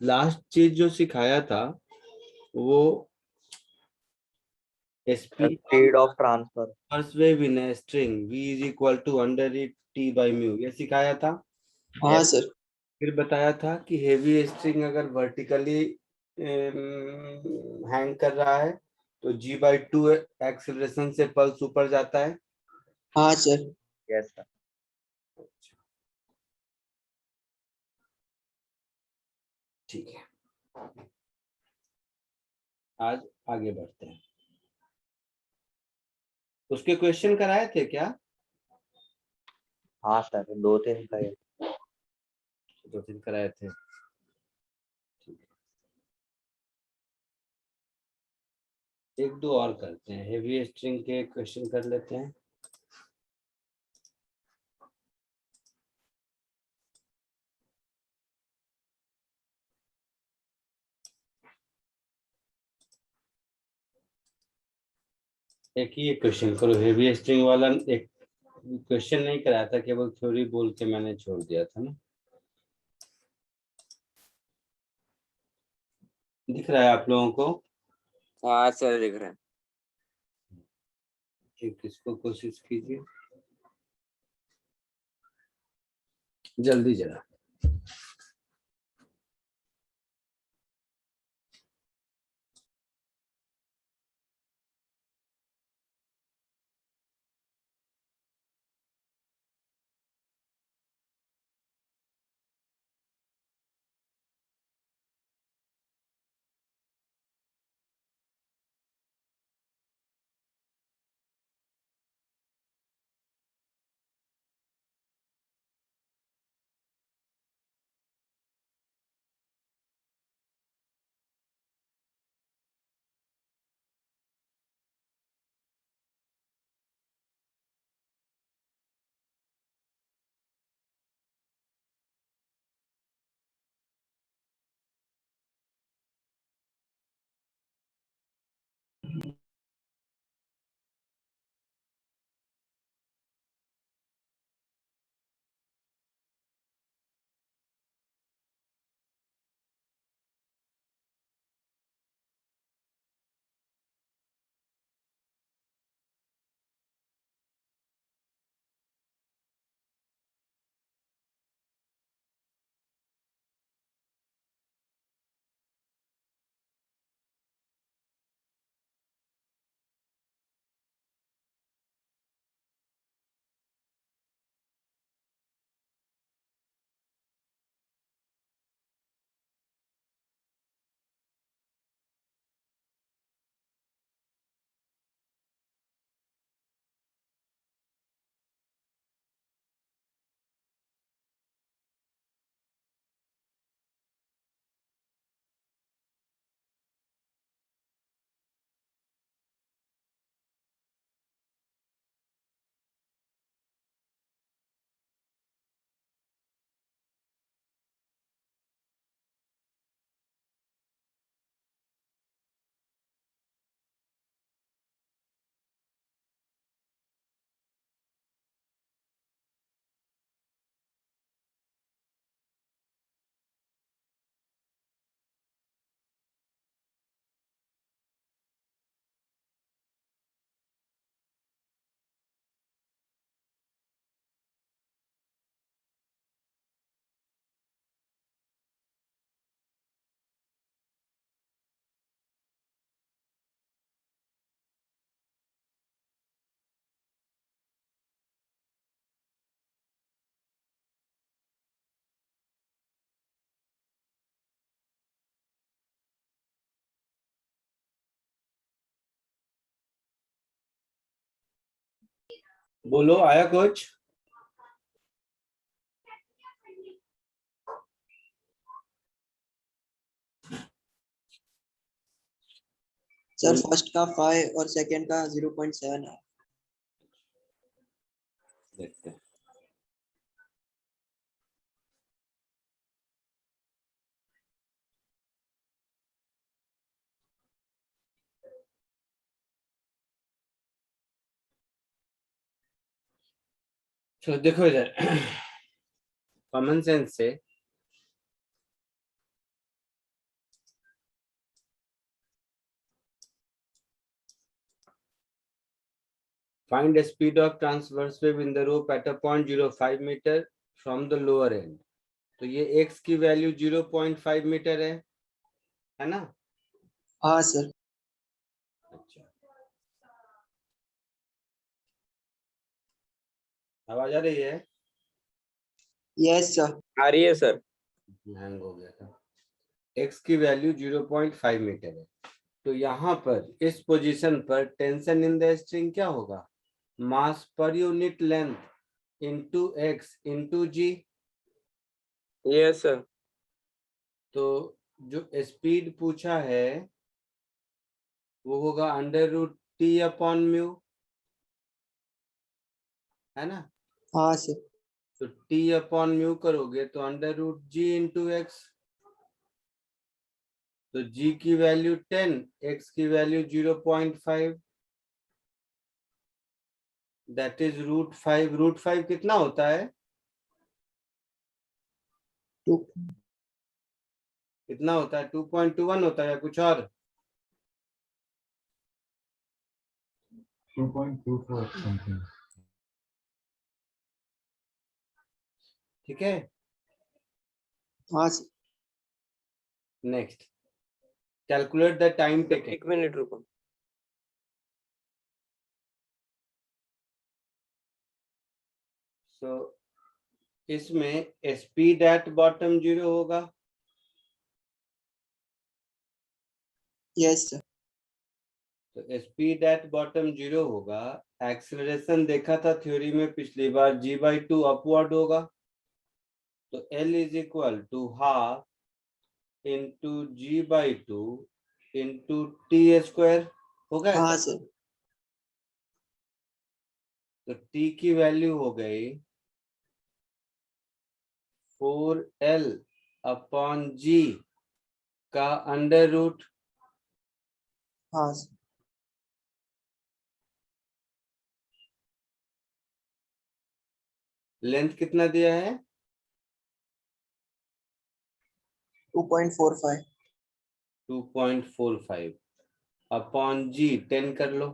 Last चीज जो सिखाया था वो SP speed of transfer. First wave in a string v is equal to under T by mu, ये सिखाया था। हाँ सर। फिर बताया था कि हेवी स्ट्रिंग अगर वर्टिकली हैंग कर रहा है तो g/2 एक्सेलरेशन से पल्स ऊपर जाता है। हाँ सर। Yes sir. ठीक है, आज आगे बढ़ते हैं। उसके क्वेश्चन कराए थे क्या? हाँ सर, 2-3 का है। 2-3 कराए थे। एक दो और करते हैं, हेवी स्ट्रिंग के क्वेश्चन कर लेते हैं। एक ही क्वेश्चन करो, हेवी स्ट्रिंग वाला एक क्वेश्चन नहीं कराया था, केवल थ्योरी बोल के मैंने छोड़ दिया था ना। दिख रहा है आप लोगों को? हाँ सर दिख रहे हैं। एक इसको कोशिश कीजिए जल्दी जरा। बोलो, आया कुछ? सर फर्स्ट का 5 और सेकंड का 0.7 है। देखते हैं। चलो देखो इधर, कॉमन सेंस से Find the speed of transverse wave in the rope at a point 0.05 meter from the lower end. तो ये x की वैल्यू 0.5 मीटर है ना? हाँ सर। अच्छा, आवाज आ रही है? Yes sir. आ रही है सर। हैंग हो गया था। x की वैल्यू 0.5 मीटर है, तो यहाँ पर इस पोजीशन पर टेंशन इन द स्ट्रिंग क्या होगा? Mass per unit length into x into g. Yes sir. तो जो स्पीड पूछा है वो होगा √T/μ, है ना? हाँ सर। तो T/μ करोगे तो √G इंटू एक्स। तो G की वैल्यू 10, x की वैल्यू 0.5, दैट इज √5। √5 कितना होता है? टू कितना होता है? 2.21 होता है या कुछ और? 2.24 something. ठीक है, हाँ sir. Next calculate the time taken. एक मिनट रुको। सो इसमें स्पीड एट बॉटम 0 होगा। Yes sir. तो स्पीड एट बॉटम 0 होगा। एक्सेलरेशन देखा था थ्योरी में पिछली बार, g/2 अपवर्ड होगा। तो L is equal to half into g/2 into t² होगा हाँ ऐसा? सर। तो t की वैल्यू हो गई 4L/g का अंडर रूट। हाँ सर। लेंथ कितना दिया है? 2.45। 2.45 अपॉन g 10 कर लो।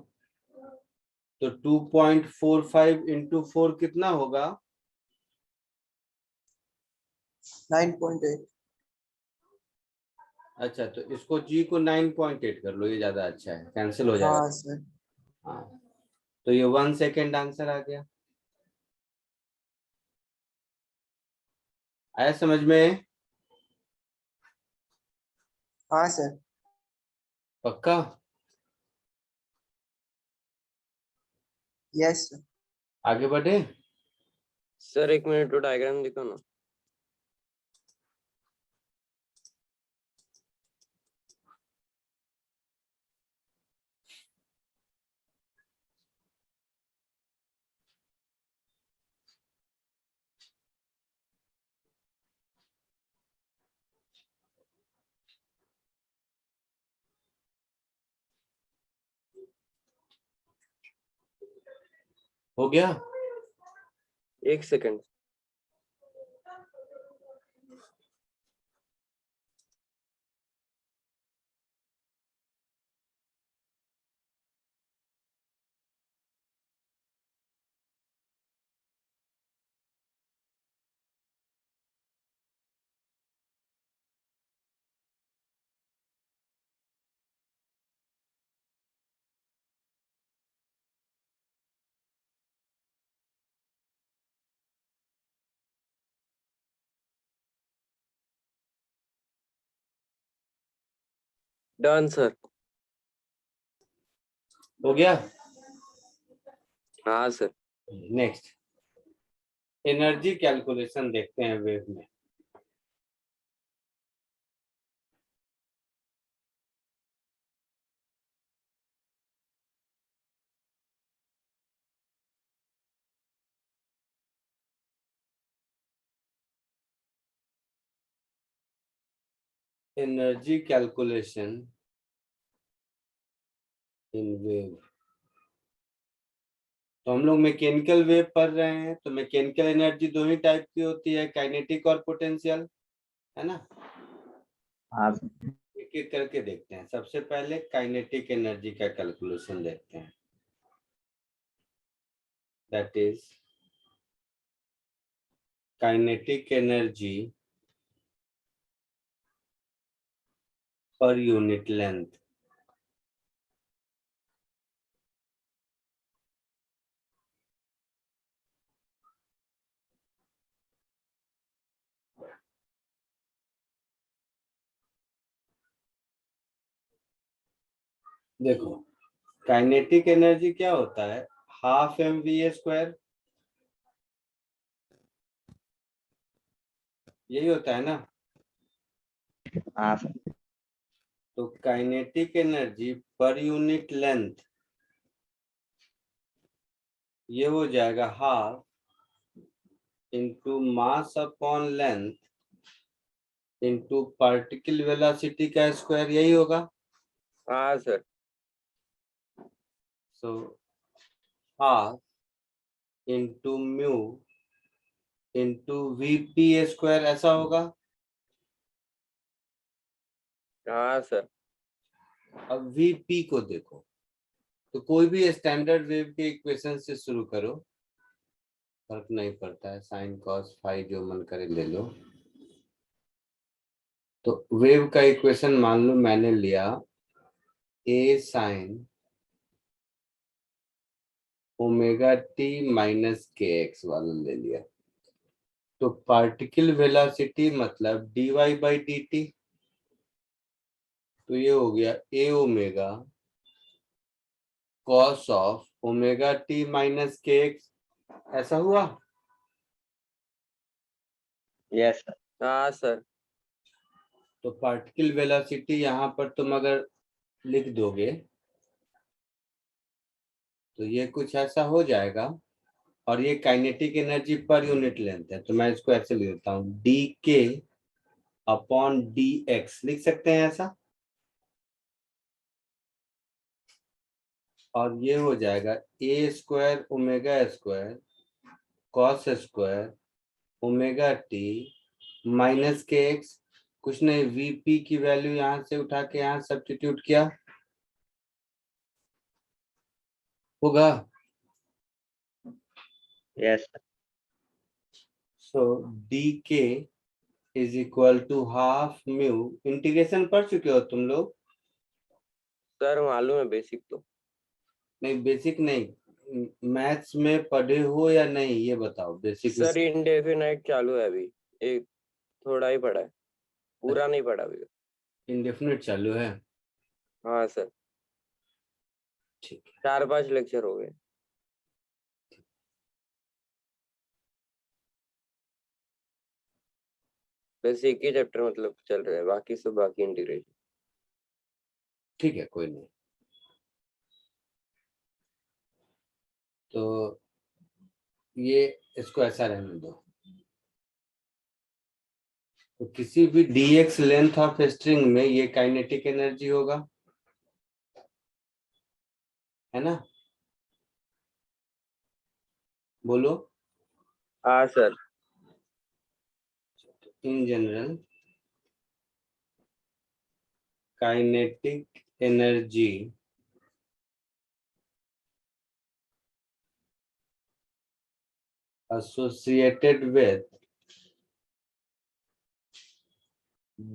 तो 2.45 इंटू 4 कितना होगा? 9.8। अच्छा, तो इसको g को 9.8 कर लो, ये ज्यादा अच्छा है, कैंसिल हो जाएगा। हाँ सर। हाँ, तो ये 1 सेकेंड आंसर आ गया। आया समझ में? हाँ सर। पक्का? Yes sir. आगे बढ़े? सर एक मिनट तो डायग्राम दिखो ना। हो गया? एक सेकंड। Done sir. हो गया? हाँ सर। नेक्स्ट एनर्जी कैलकुलेशन देखते हैं वेव में। Energy calculation in wave. तो हम लोग मैकेनिकल वेव पढ़ रहे हैं, तो मैकेनिकल एनर्जी दो ही टाइप की होती है, काइनेटिक और पोटेंशियल, है ना? हाँ एक एक करके देखते हैं। सबसे पहले काइनेटिक एनर्जी का कैलकुलेशन देखते हैं। that is kinetic energy per unit length. देखो काइनेटिक एनर्जी क्या होता है, हाफ mv², यही होता है ना। हाँ सर। तो काइनेटिक एनर्जी पर यूनिट लेंथ ये हो जाएगा half into mass upon length into particle velocity का स्क्वायर, यही होगा। हाँ sir. So half into mu into VP square, ऐसा होगा। हाँ सर। अब वीपी को देखो, तो कोई भी स्टैंडर्ड वेव के इक्वेशन से शुरू करो, फर्क नहीं पड़ता है, साइन कॉस फाई जो मन करे ले लो। तो वेव का इक्वेशन मान लो मैंने लिया A sine omega T minus के एक्स वाला ले लिया। तो पार्टिकल वेलोसिटी मतलब dy बाई डी टी, तो ये हो गया A omega cos of omega T minus के एक्स, ऐसा हुआ। Yes sir. हाँ सर। तो पार्टिकल वेलोसिटी यहाँ पर तुम अगर लिख दोगे तो ये कुछ ऐसा हो जाएगा, और ये काइनेटिक एनर्जी पर यूनिट लेंथ है, तो मैं इसको ऐसे लिख देता हूँ डी के अपॉन डी एक्स, लिख सकते हैं ऐसा। और ये हो जाएगा A square omega square cos square omega T minus के एक्स, कुछ नहीं, वीपी की वैल्यू यहां से उठा के यहां सब्स्टिट्यूट किया, होगा। Yes sir. So d k is equal to half mu, integration पढ़ चुके हो तुम लोग? सर मालूम है बेसिक तो। नहीं बेसिक नहीं, मैथ्स में पढ़े हो या नहीं ये बताओ, बेसिक में। सर इंडेफिनाइट चालू है अभी, एक थोड़ा ही पढ़ा है, पूरा नहीं पढ़ा अभी। इंडेफिनिट चालू है, हाँ सर। ठीक है। 4-5 लेक्चर हो गए। बस एक ही चैप्टर मतलब चल रहा है, बाकी सब बाकी इंटीग्रेशन। ठीक है कोई नहीं। तो ये इसको ऐसा रहने दो। तो किसी भी dx लेंथ ऑफ स्ट्रिंग में ये काइनेटिक एनर्जी होगा, है ना? बोलो। हाँ sir. In general kinetic energy associated with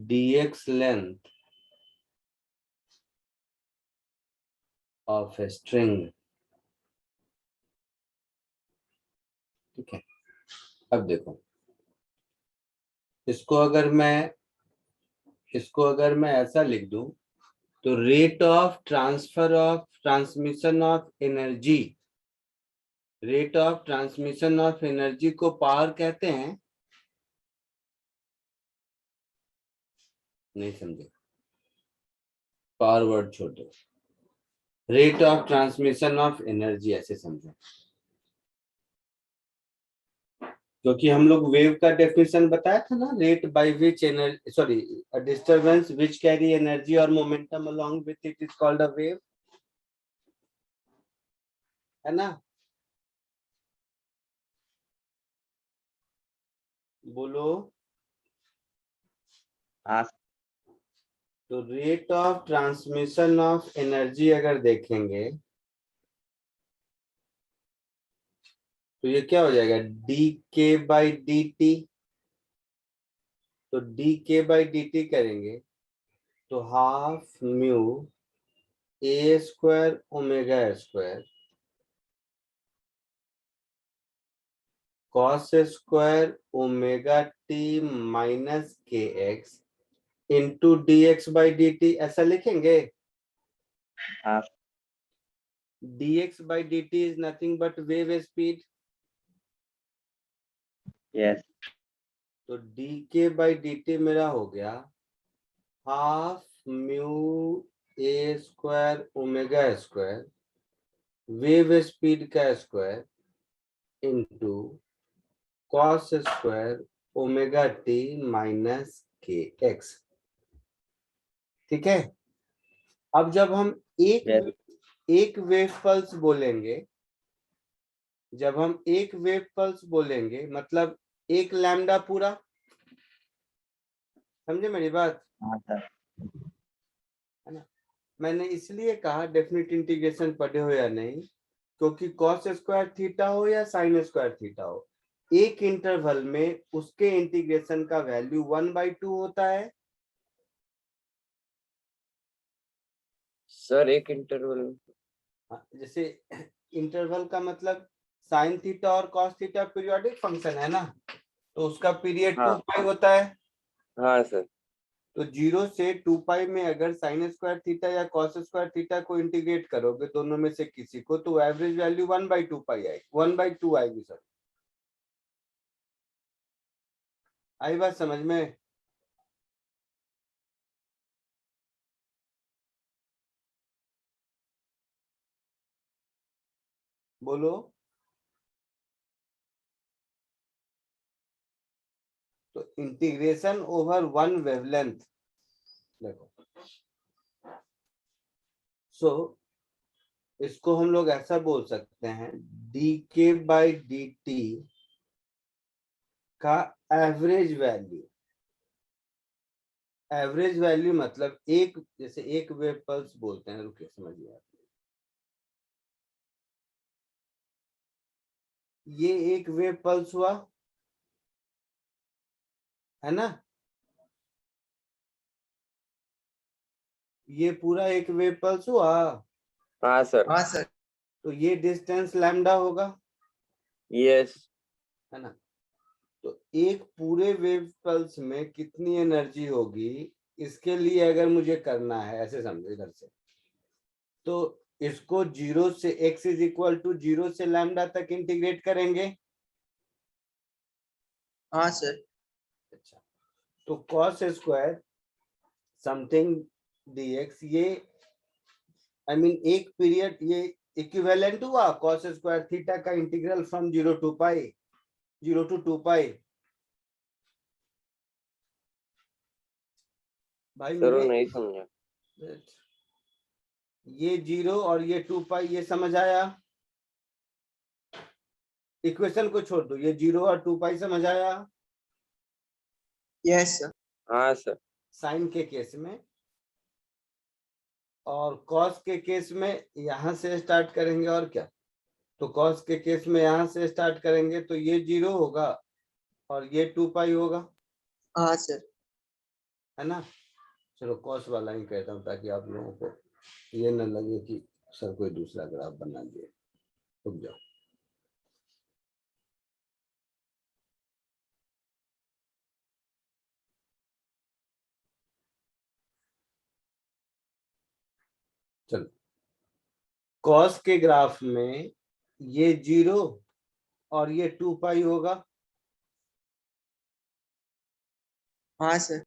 dx length of a string, ठीक है। अब देखो इसको अगर मैं ऐसा लिख दूं, तो rate of transfer of transmission of energy, rate of transmission of energy को पावर कहते हैं, नहीं समझे? पावर वर्ड छोड़ दो, rate of transmission of energy ऐसे समझो। क्योंकि हम लोग वेव का डेफिनेशन बताया था ना, rate by which energy, sorry, disturbance which carry energy और momentum along with it is called a wave, है ना? बोलो। हाँ तो rate of transmission of energy अगर देखेंगे तो ये क्या हो जाएगा, d k by d t. तो d k by d t करेंगे तो हाफ म्यू ए square omega square cos square omega T minus के x into d x by d T, ऐसा लिखेंगे। हाँ dx by dt is nothing but wave speed. Yes तो dk by dt मेरा हो गया हाफ म्यू ए square omega square wave speed का square into cos square omega T minus के x. ठीक है। अब जब हम Yes. एक वेव पल्स बोलेंगे, जब हम एक वेव पल्स बोलेंगे मतलब एक लैम्डा पूरा, समझे मेरी बात? हाँ सर है ना। मैंने इसलिए कहा डेफिनेट इंटीग्रेशन पढ़े हो या नहीं, क्योंकि कॉस स्क्वायर थीटा हो या साइन स्क्वायर थीटा हो, एक इंटरवल में उसके इंटीग्रेशन का वैल्यू 1/2 होता है। सर एक इंटरवल में जैसे इंटरवल का मतलब साइन थीटा और कॉस थीटा पीरियोडिक फंक्शन है ना, तो उसका पीरियड हाँ। 2 होता है। हाँ सर। तो 0 से 2 में अगर साइन स्क्वायर थीटा या कॉस स्क्वायर थीटा को इंटीग्रेट करोगे दोनों में से किसी को, तो एवरेज वैल्यू 1/2 आएगी, 1/2 आएगी सर। आई बात समझ में? बोलो। तो इंटीग्रेशन ओवर वन वेवलेंथ, देखो सो इसको हम लोग ऐसा बोल सकते हैं D k by d T का एवरेज वैल्यू। एवरेज वैल्यू मतलब एक, जैसे एक वेव पल्स बोलते हैं, रुकिए समझिए आप, ये एक वेव पल्स हुआ है ना, ये पूरा एक वेव पल्स हुआ। हाँ सर। हाँ सर। तो ये डिस्टेंस लैम्डा होगा, यस। है ना। तो एक पूरे वेव पल्स में कितनी एनर्जी होगी, इसके लिए अगर मुझे करना है, ऐसे समझो इधर से, तो इसको 0 से x इज इक्वल टू 0 से लैम्डा तक इंटीग्रेट करेंगे। हाँ सर। अच्छा, तो कॉस स्क्वायर समथिंग dx, ये आई मीन एक पीरियड, ये इक्विवेलेंट हुआ कॉस स्क्वायर थीटा का integral from 0 to pi, 0 to 2 पाई। भाई सर वो मेरे नहीं समझा। ये 0 और ये 2 पाई, ये समझ आया? इक्वेशन को छोड़ दो, ये 0 और 2 पाई समझ आया? Yes sir. हाँ सर। साइन के केस में, और कॉस के केस में यहां से स्टार्ट करेंगे और क्या, तो कॉस के केस में यहां से स्टार्ट करेंगे तो ये 0 होगा और ये 2 पाई होगा, हाँ सर। है ना। चलो कॉस वाला ही कहता हूँ ताकि आप लोगों को ये न लगे कि सर कोई दूसरा ग्राफ बना दिए। रुक जाओ। चलो कॉस के ग्राफ में ये 0 और ये 2 पाई होगा। हाँ सर।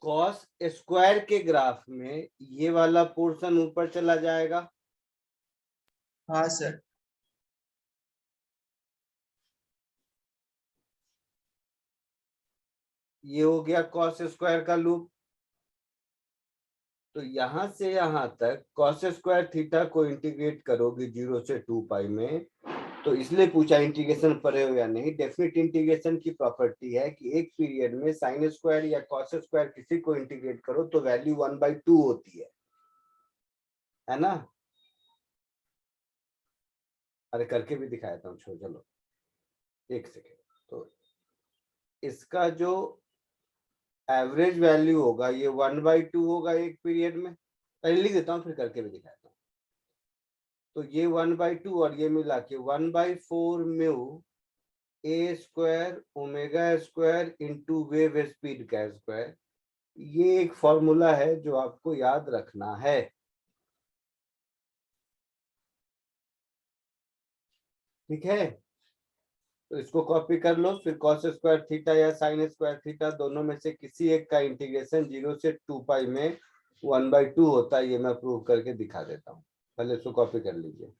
कॉस स्क्वायर के ग्राफ में ये वाला पोर्शन ऊपर चला जाएगा। हाँ सर। ये हो गया कॉस स्क्वायर का लूप। तो यहां से यहां तक कॉस स्क्वायर थीटा को इंटीग्रेट करोगे 0 से 2 पाई में, तो इसलिए पूछा इंटीग्रेशन पढ़े हो या नहीं। डेफिनेट इंटीग्रेशन की प्रॉपर्टी है कि एक पीरियड में साइन स्क्वायर या कॉस स्क्वायर किसी को इंटीग्रेट करो तो वैल्यू 1/2 होती है ना। अरे करके भी दिखाया था, छोड़, चलो एक सेकेंड। तो इसका जो एवरेज वैल्यू होगा ये 1/2 होगा एक पीरियड में। पहले लिख देता हूँ फिर करके भी दिखाता हूँ। तो ये 1/2 और ये मिला के 1/4 म्यू ए square omega square into wave speed का स्क्वायर। ये एक फॉर्मूला है जो आपको याद रखना है। ठीक है, तो इसको कॉपी कर लो, फिर कॉस स्क्वायर थीटा या साइन स्क्वायर थीटा दोनों में से किसी एक का इंटीग्रेशन 0 से 2 पाई में 1/2 होता है। ये मैं प्रूव करके दिखा देता हूँ, पहले इसको कॉपी कर लीजिए।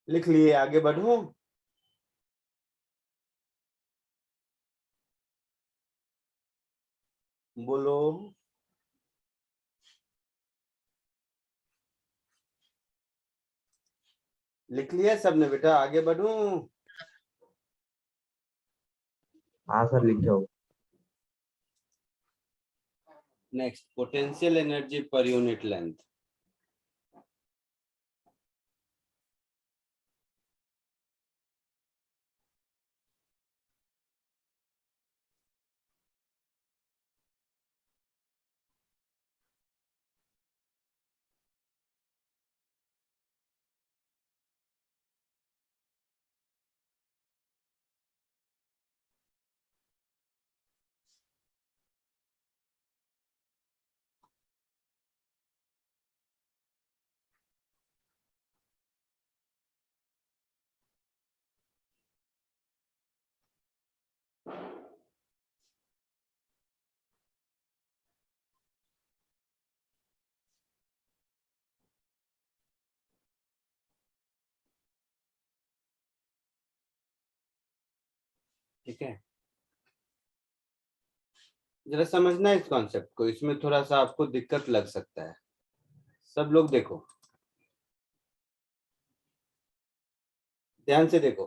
लिख लिए, आगे बढ़ूं? बोलो। लिख लिया सबने बेटा, आगे बढ़ूं? हाँ सर लिख जाओ। नेक्स्ट, पोटेंशियल एनर्जी पर यूनिट लेंथ। ठीक है, जरा समझना इस कॉन्सेप्ट को, इसमें थोड़ा सा आपको दिक्कत लग सकता है। सब लोग देखो, ध्यान से देखो।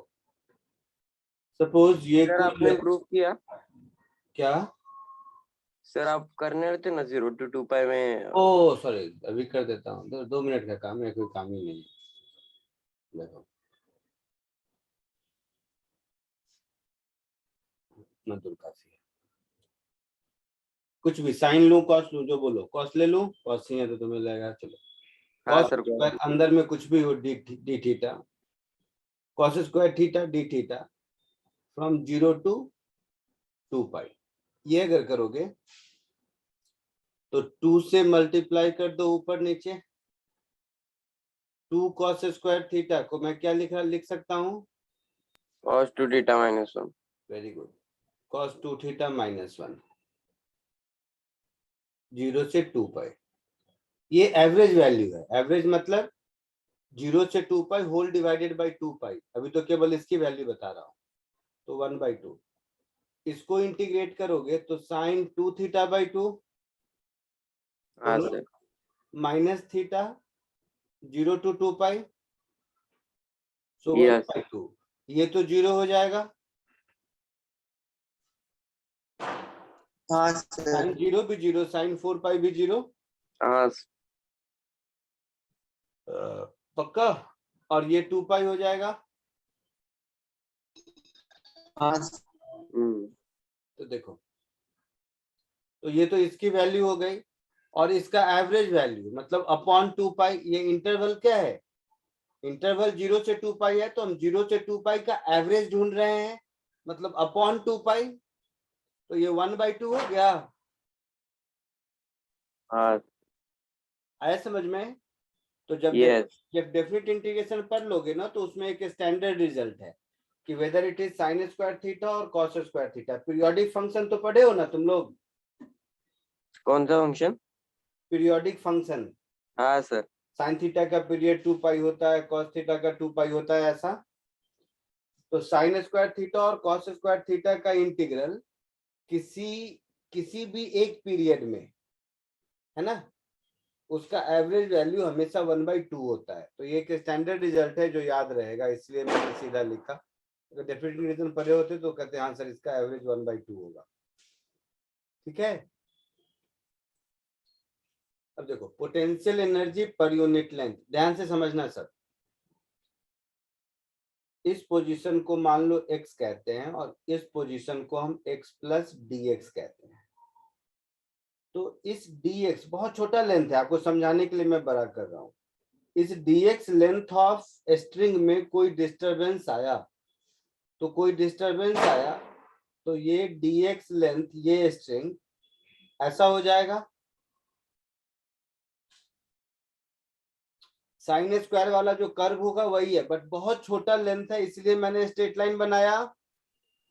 सपोज ये सर आपने कोई, प्रूफ किया? क्या? सर आप करने रहते ना 0 to 2 पाई में। ओ सॉरी, अभी कर देता हूँ, 2 मिनट का काम है, कोई काम ही नहीं है। देखो इतना दूर काफी है। कुछ भी साइन लूं, कॉस लूं, जो बोलो, कॉस ले लूं, कॉस ही है तो तुम्हें लगेगा, चलो हाँ कॉस सर। स्क्वायर, अंदर में कुछ भी हो, D theta, cos square theta D theta from 0 to 2 पाई। ये अगर करोगे तो 2 से मल्टीप्लाई कर दो ऊपर नीचे। 2 कॉस स्क्वायर थीटा को मैं क्या लिख सकता हूँ? cos 2 theta minus 1। Very good, cos 2 theta minus 1, 0 से 2 पाई। ये एवरेज वैल्यू है, एवरेज मतलब 0 से 2 पाई होल डिवाइडेड बाई 2 पाई। अभी तो केवल इसकी वैल्यू बता रहा हूँ, तो 1/2। इसको इंटीग्रेट करोगे तो साइन 2 थीटा बाई 2 हाँ sir. Minus theta 0 to 2 pi, so yes. 1/2। ये तो 0 हो जाएगा, हाँ सर। साइन 0 भी 0, साइन 4 पाई भी 0। हाँ पक्का? और ये 2 पाई हो जाएगा। हाँ तो देखो, तो ये तो इसकी वैल्यू हो गई, और इसका एवरेज वैल्यू मतलब अपॉन 2 पाई। ये इंटरवल क्या है? इंटरवल 0 से 2 पाई है, तो हम 0 से 2 पाई का एवरेज ढूंढ रहे हैं, मतलब अपॉन 2 पाई। तो ये 1/2 हो गया। हाँ। आया समझ में? तो जब यस। जब डेफिनेट इंटीग्रेशन पढ़ लोगे ना, तो उसमें एक स्टैंडर्ड रिजल्ट है कि whether it is sine square theta और cos square theta. Periodic function तो पढ़े हो ना तुम लोग? कौन सा फंक्शन? पीरियोडिक फंक्शन, हाँ सर। साइन थीटा का पीरियड 2 पाई होता है, कॉस थीटा का 2 पाई होता है, ऐसा। तो साइन स्क्वायर थीटा और कॉस स्क्वायर थीटा का इंटीग्रल किसी किसी भी एक पीरियड में, है ना, उसका एवरेज वैल्यू हमेशा 1/2 होता है। तो ये एक स्टैंडर्ड रिजल्ट है जो याद रहेगा, इसलिए मैंने सीधा लिखा। अगर डेफिनेट रीजन पढ़े होते तो कहते हैं हाँ सर इसका एवरेज 1/2 होगा। ठीक है, अब देखो पोटेंशियल एनर्जी पर यूनिट लेंथ, ध्यान से समझना सर। इस पोजीशन को मान लो x कहते हैं, और इस पोजीशन को हम x प्लस dx कहते हैं। तो इस dx बहुत छोटा लेंथ है, आपको समझाने के लिए मैं बड़ा कर रहा हूं। इस dx लेंथ ऑफ स्ट्रिंग में कोई डिस्टरबेंस आया, तो कोई डिस्टरबेंस आया तो ये dx लेंथ, ये स्ट्रिंग ऐसा हो जाएगा। साइन स्क्वायर वाला जो कर्व होगा वही है, बट बहुत छोटा लेंथ है, इसलिए मैंने स्ट्रेट लाइन बनाया।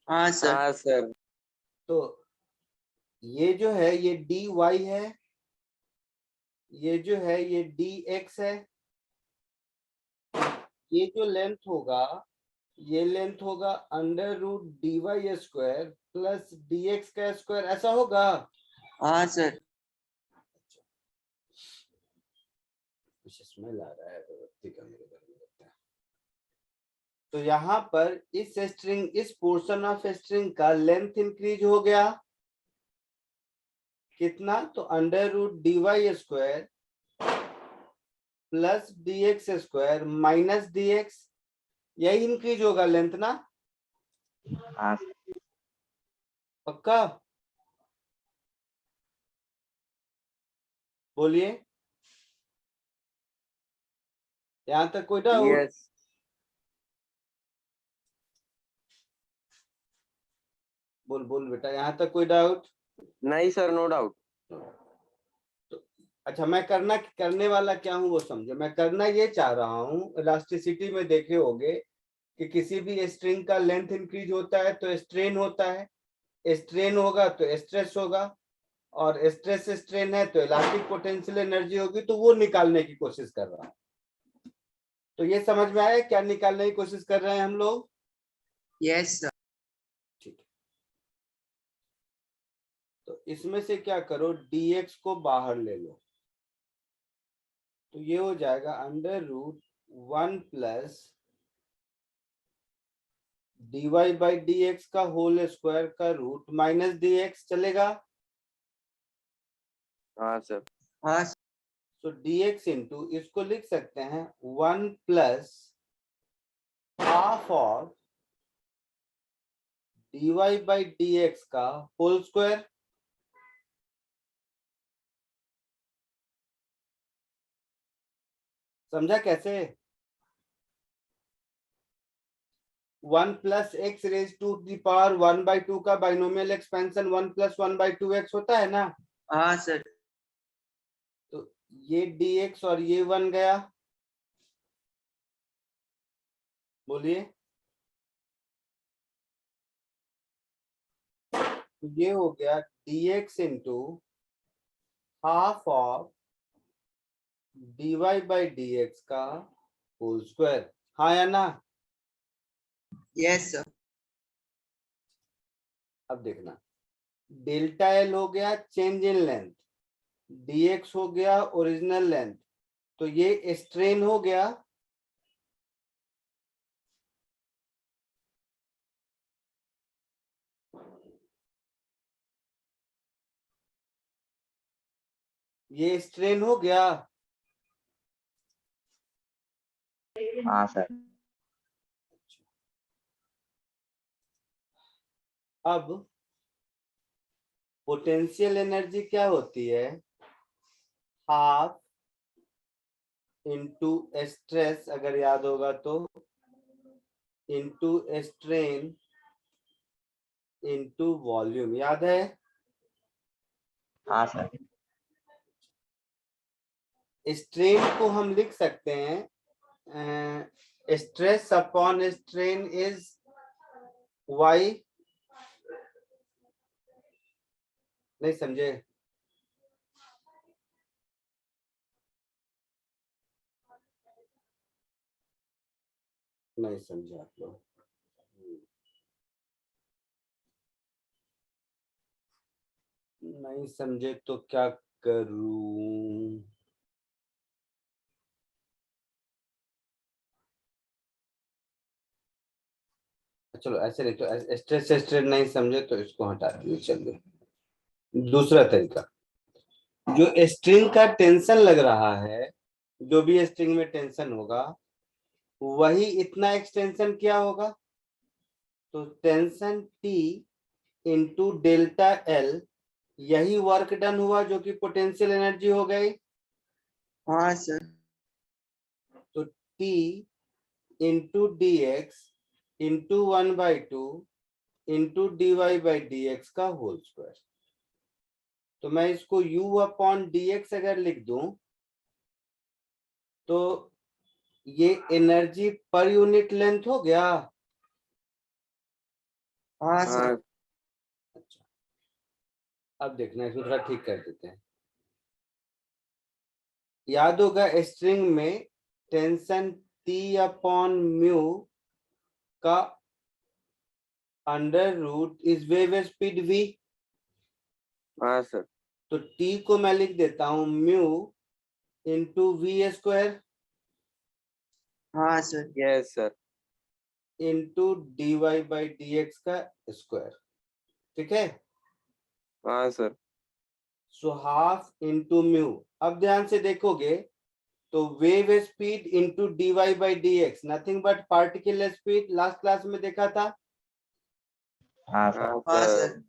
हाँ सर। हाँ सर। तो ये जो है ये dy है, ये जो है ये dx है, ये जो लेंथ होगा, ये लेंथ होगा under root dy square plus dx का स्क्वायर, ऐसा होगा। हाँ सर। कुछ स्मेल आ रहा है अगरबत्ती का मेरे घर में लगता है। तो यहाँ पर इस स्ट्रिंग, इस पोर्शन ऑफ स्ट्रिंग का लेंथ इंक्रीज हो गया कितना, तो under root dy square plus dx square minus dx, यही इंक्रीज होगा लेंथ ना, हाँ पक्का? बोलिए, यहां तक कोई डाउट? यस। बोल बोल बेटा, यहां तक कोई डाउट? नहीं सर, नो डाउट। तो अच्छा, मैं करने वाला क्या हूं वो समझे। मैं करना ये चाह रहा हूँ, इलास्टिसिटी में देखे होगे कि किसी भी स्ट्रिंग का लेंथ इंक्रीज होता है तो स्ट्रेन होता है, स्ट्रेन होगा तो स्ट्रेस होगा, और स्ट्रेस स्ट्रेन है तो इलास्टिक पोटेंशियल एनर्जी होगी, तो वो निकालने की कोशिश कर रहा हूं। तो ये समझ में आया क्या निकालने की कोशिश कर रहे हैं हम लोग? Yes sir. ठीक है, तो इसमें से क्या करो, dx को बाहर ले लो, तो ये हो जाएगा under root 1 plus dy by dx का होल स्क्वायर का रूट माइनस dx, चलेगा? हाँ सर। हाँ तो dx इंटू, इसको लिख सकते हैं 1 plus half of dy by dx का होल स्क्वायर। समझा कैसे? 1 plus x raise to the power 1/2 का बाइनोमियल एक्सपेंशन 1 प्लस 1/2x होता है ना। हाँ सर। तो ये dx और ये 1 गया, बोलिए। तो ये हो गया dx into half of dy by dx का होल स्क्वायर, हाँ या ना? Yes sir. अब देखना, डेल्टा एल हो गया चेंज इन लेंथ, dx हो गया ओरिजिनल लेंथ, तो ये स्ट्रेन हो गया, ये स्ट्रेन हो गया। हाँ सर। अब पोटेंशियल एनर्जी क्या होती है, हाफ इंटू स्ट्रेस, अगर याद होगा तो, इंटू स्ट्रेन इंटू वॉल्यूम, याद है? हाँ सर। स्ट्रेन को हम लिख सकते हैं, stress upon strain is y, नहीं समझे? नहीं समझे आप लोग? नहीं समझे तो क्या करूं? चलो ऐसे नहीं, तो स्ट्रेस से स्ट्रेन नहीं समझे तो इसको हटा दिए। चलिए दूसरा तरीका, जो स्ट्रिंग का टेंशन लग रहा है, जो भी स्ट्रिंग में टेंशन होगा वही इतना एक्सटेंशन क्या होगा, तो tension T into delta L, यही वर्क डन हुआ जो कि पोटेंशियल एनर्जी हो गई। हाँ सर। तो T into d x into 1/2 into dy by dx का होल स्क्वायर। तो मैं इसको u अपॉन dx अगर लिख दूं तो ये एनर्जी पर यूनिट लेंथ हो गया। हाँ सर। हाँ अच्छा, अब देखना, इसको थोड़ा ठीक कर देते हैं। याद होगा स्ट्रिंग में टेंशन T अपॉन म्यू का under root is wave speed v। हाँ सर। तो T को मैं लिख देता हूं म्यू इंटू वी स्क्वायर हाँ sir. Yes sir. Into dy by dx का स्क्वायर। ठीक है। हाँ sir. So half into mu. अब ध्यान से देखोगे तो wave speed into dy by dx nothing but particle speed, last class में देखा था। हाँ सर। हाँ हाँ सर। सर।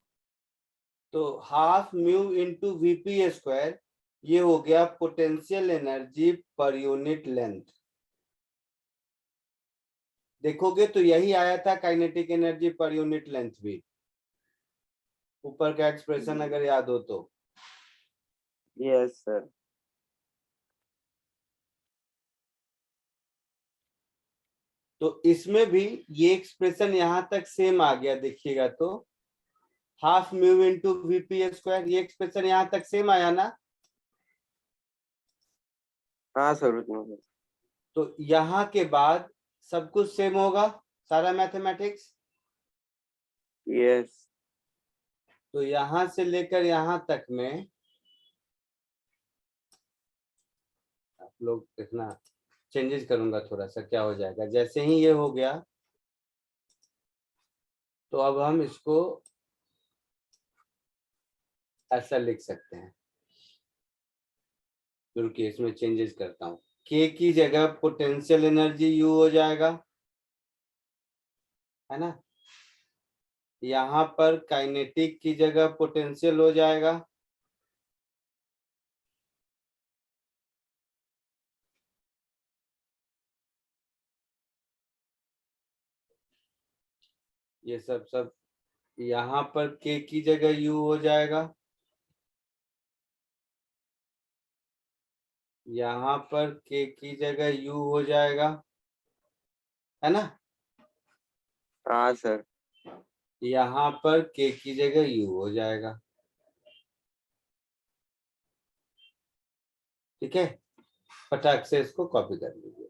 तो half mu into VP square, ये हो गया पोटेंशियल एनर्जी पर यूनिट लेंथ। देखोगे तो यही आया था काइनेटिक एनर्जी पर यूनिट लेंथ भी, ऊपर का एक्सप्रेशन अगर याद हो तो। Yes sir. तो इसमें भी ये एक्सप्रेशन यहां तक सेम आ गया, देखिएगा तो half mu into VP square, ये एक्सप्रेशन यहां तक सेम आया ना। हाँ सर उसमें। तो यहाँ के बाद सब कुछ सेम होगा, सारा मैथमेटिक्स। यस। तो यहां से लेकर यहां तक में आप लोग देखना, चेंजेस करूंगा थोड़ा सा, क्या हो जाएगा जैसे ही ये हो गया तो अब हम इसको ऐसा लिख सकते हैं। रुकिए इसमें चेंजेस करता हूँ। के की जगह पोटेंशियल एनर्जी यू हो जाएगा, है ना। यहाँ पर काइनेटिक की जगह पोटेंशियल हो जाएगा, ये सब यहाँ पर के की जगह यू हो जाएगा, यहाँ पर के की जगह यू हो जाएगा, है ना। हाँ सर। यहाँ पर के की जगह यू हो जाएगा। ठीक है, फटाक से इसको कॉपी कर लीजिए।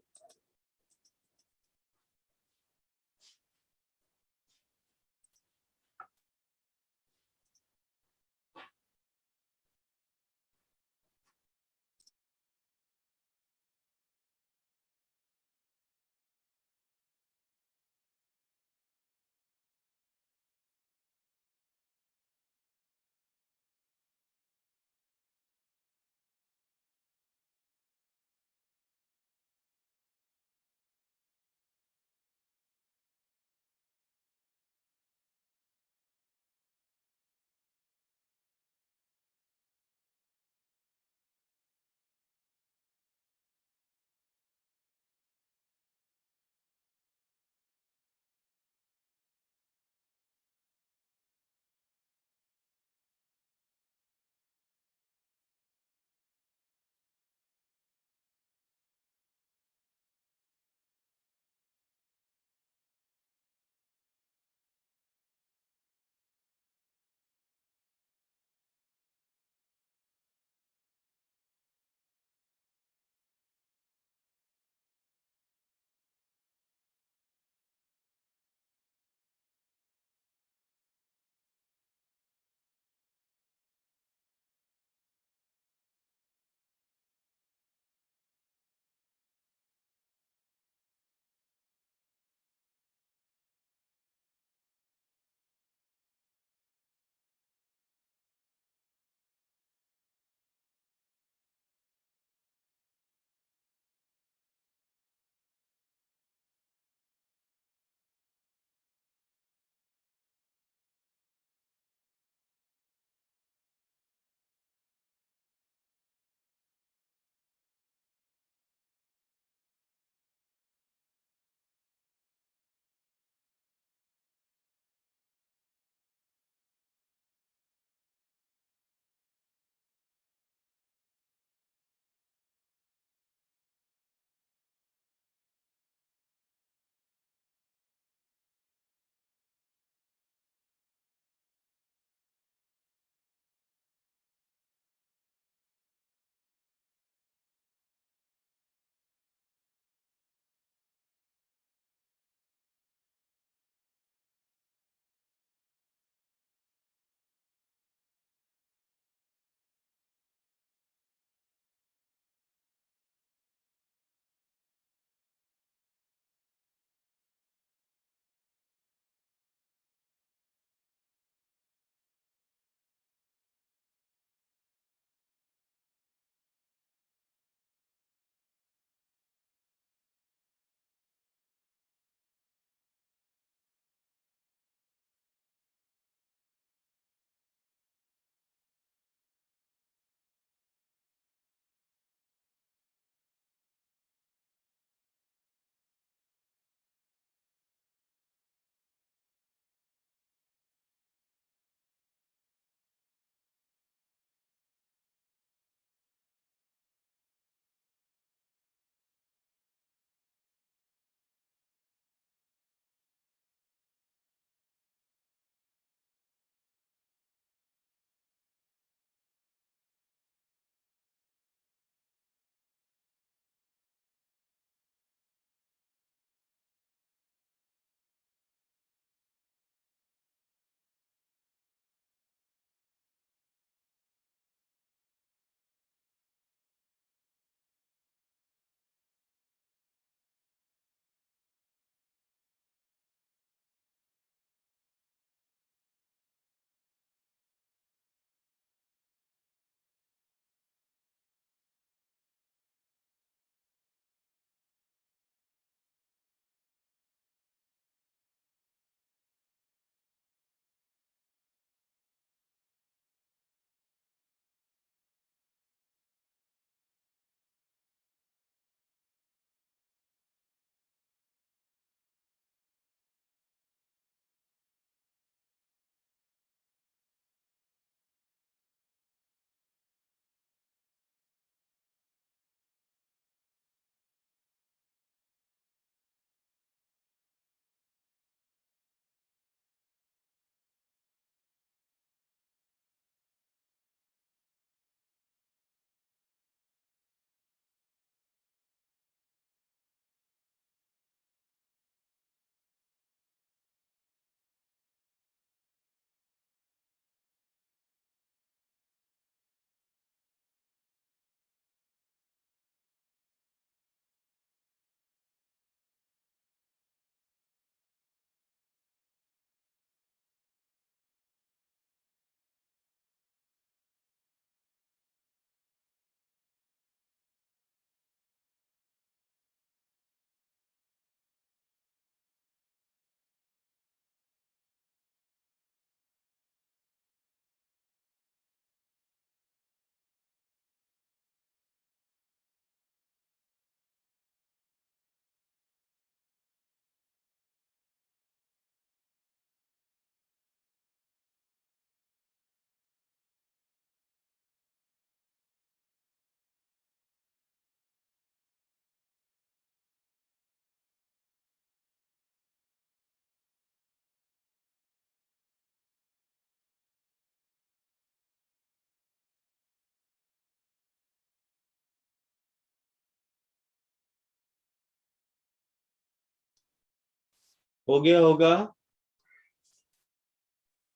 हो गया होगा?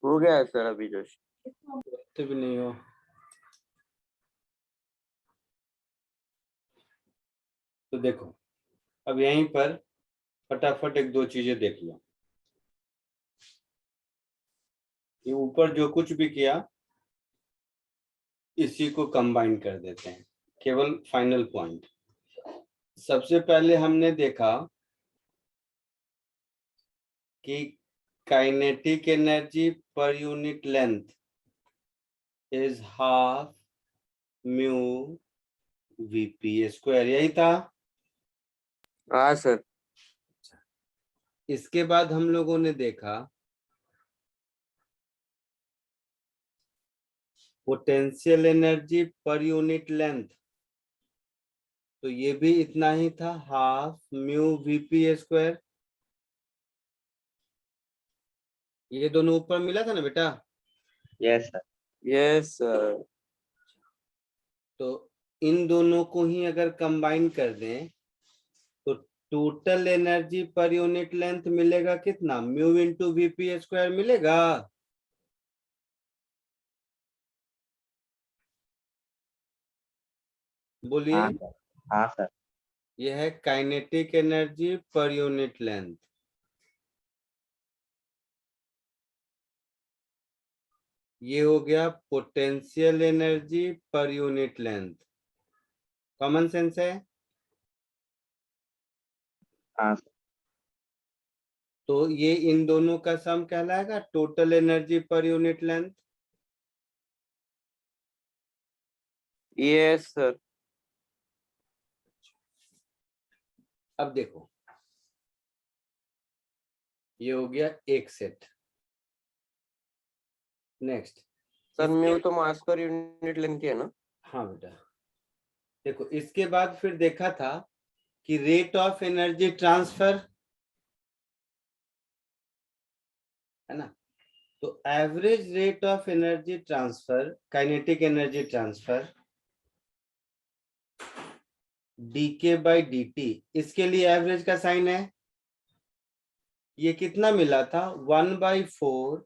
हो गया है सर अभी जस्ट। तो भी नहीं हो। तो देखो अब यहीं पर फटाफट एक दो चीजें देख लो। ये ऊपर जो कुछ भी किया इसी को कंबाइन कर देते हैं, केवल फाइनल पॉइंट। सबसे पहले हमने देखा कि काइनेटिक एनर्जी पर unit length is half mu VP square, यही था। हाँ सर। इसके बाद हम लोगों ने देखा पोटेंशियल एनर्जी पर यूनिट लेंथ, तो ये भी इतना ही था, हाफ म्यू वीपी स्क्वायर। ये दोनों ऊपर मिला था ना बेटा? Yes sir. Yes sir. तो इन दोनों को ही अगर कंबाइन कर दें तो टोटल एनर्जी पर यूनिट लेंथ मिलेगा कितना, म्यू इंटू वीपी स्क्वायर मिलेगा। बोलिए। हाँ सर। हाँ सर। यह है काइनेटिक एनर्जी पर यूनिट लेंथ। ये हो गया पोटेंशियल एनर्जी पर यूनिट लेंथ। कॉमन सेंस है। हाँ सर। तो ये इन दोनों का सम कहलाएगा टोटल एनर्जी पर यूनिट लेंथ। Yes sir. अब देखो ये हो गया एक सेट। नेक्स्ट सर म्यू तो मास पर यूनिट लेंथ की है ना? हाँ बेटा, देखो इसके बाद फिर देखा था कि रेट ऑफ एनर्जी ट्रांसफर है ना। तो average rate of energy transfer, kinetic energy transfer dK by dt, इसके लिए एवरेज का साइन है। ये कितना मिला था, 1/4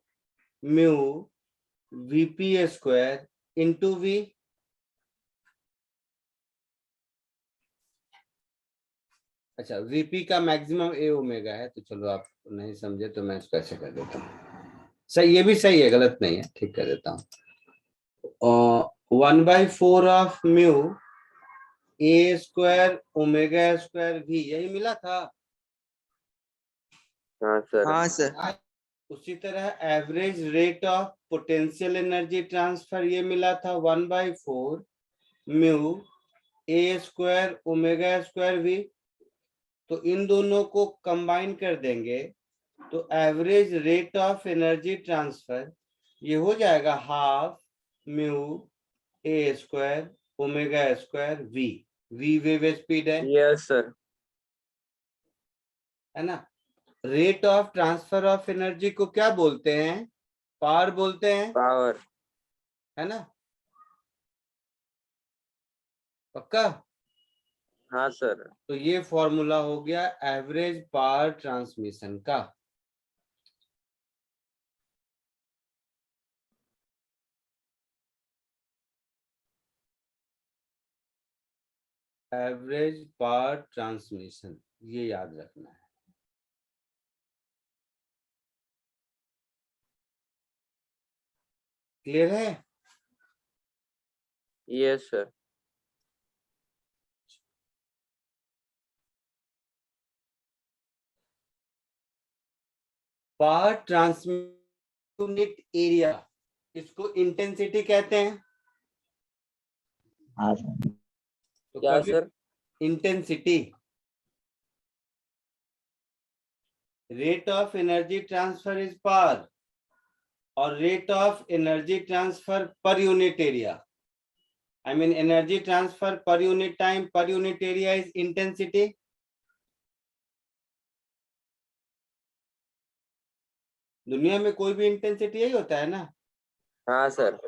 mu VP square into V. अच्छा, वीपी का मैक्सिमम ए ओमेगा है, तो चलो आप नहीं समझे तो मैं इसको ऐसे कर देता हूँ। सही, ये भी सही है, गलत नहीं है, ठीक कर देता हूँ। 1/4 of mu A square omega square V, यही मिला था। हाँ सर। हाँ सर। उसी तरह average rate of potential energy transfer ये मिला था 1/4 म्यू ए स्क्वायर ओमेगा स्क्वायर वी। तो इन दोनों को कंबाइन कर देंगे तो average rate of energy transfer ये हो जाएगा हाफ म्यू ए square omega square V. V wave speed है यस सर। है ना। Rate of transfer of energy को क्या बोलते हैं, पावर बोलते हैं, पावर। है ना। पक्का? हाँ सर। तो ये फॉर्मूला हो गया एवरेज पावर ट्रांसमिशन का। एवरेज पावर ट्रांसमिशन, ये याद रखना है। क्लियर है? Yes sir. Power transmit unit area, इसको इंटेंसिटी कहते हैं। हाँ सर। तो क्या कभी sir? Intensity, rate of energy transfer is power, और rate of energy transfer per unit area, I mean energy transfer per unit time per unit area is intensity. दुनिया में कोई भी इंटेंसिटी यही होता है ना, हाँ सर।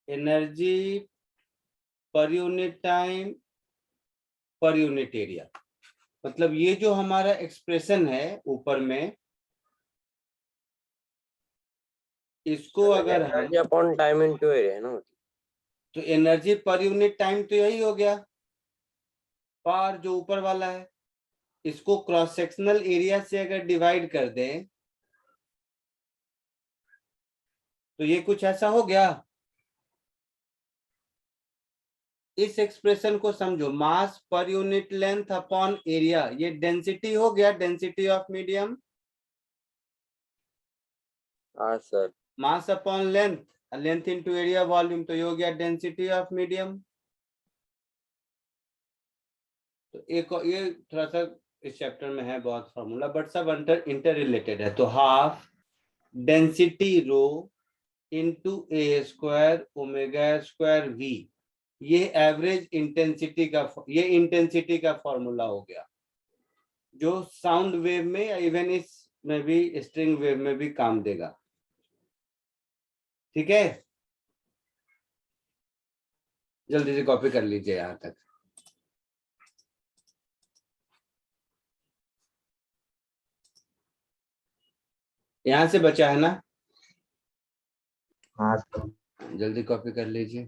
एनर्जी पर unit time per unit area. मतलब ये जो हमारा एक्सप्रेशन है ऊपर में, इसको अगर हम, energy upon time into area है ना। तो एनर्जी पर यूनिट टाइम तो यही हो गया, पार जो ऊपर वाला है, इसको क्रॉस सेक्शनल एरिया से अगर डिवाइड कर दें तो ये कुछ ऐसा हो गया। इस एक्सप्रेशन को समझो, mass per unit length upon area, ये डेंसिटी हो गया, डेंसिटी ऑफ मीडियम। हाँ sir. Mass upon length, length into area volume, तो ये हो गया डेंसिटी ऑफ मीडियम। तो एक और ये थोड़ा सा इस चैप्टर में है बहुत फॉर्मूला, बट सब इंटर रिलेटेड है। तो half density rho into A square omega square V, ये एवरेज इंटेंसिटी का, ये इंटेंसिटी का फॉर्मूला हो गया, जो साउंड वेव में या इवन इस में भी, स्ट्रिंग वेव में भी काम देगा। ठीक है, जल्दी से कॉपी कर लीजिए यहां तक। यहां से बचा है ना, हाँ सर। जल्दी कॉपी कर लीजिए।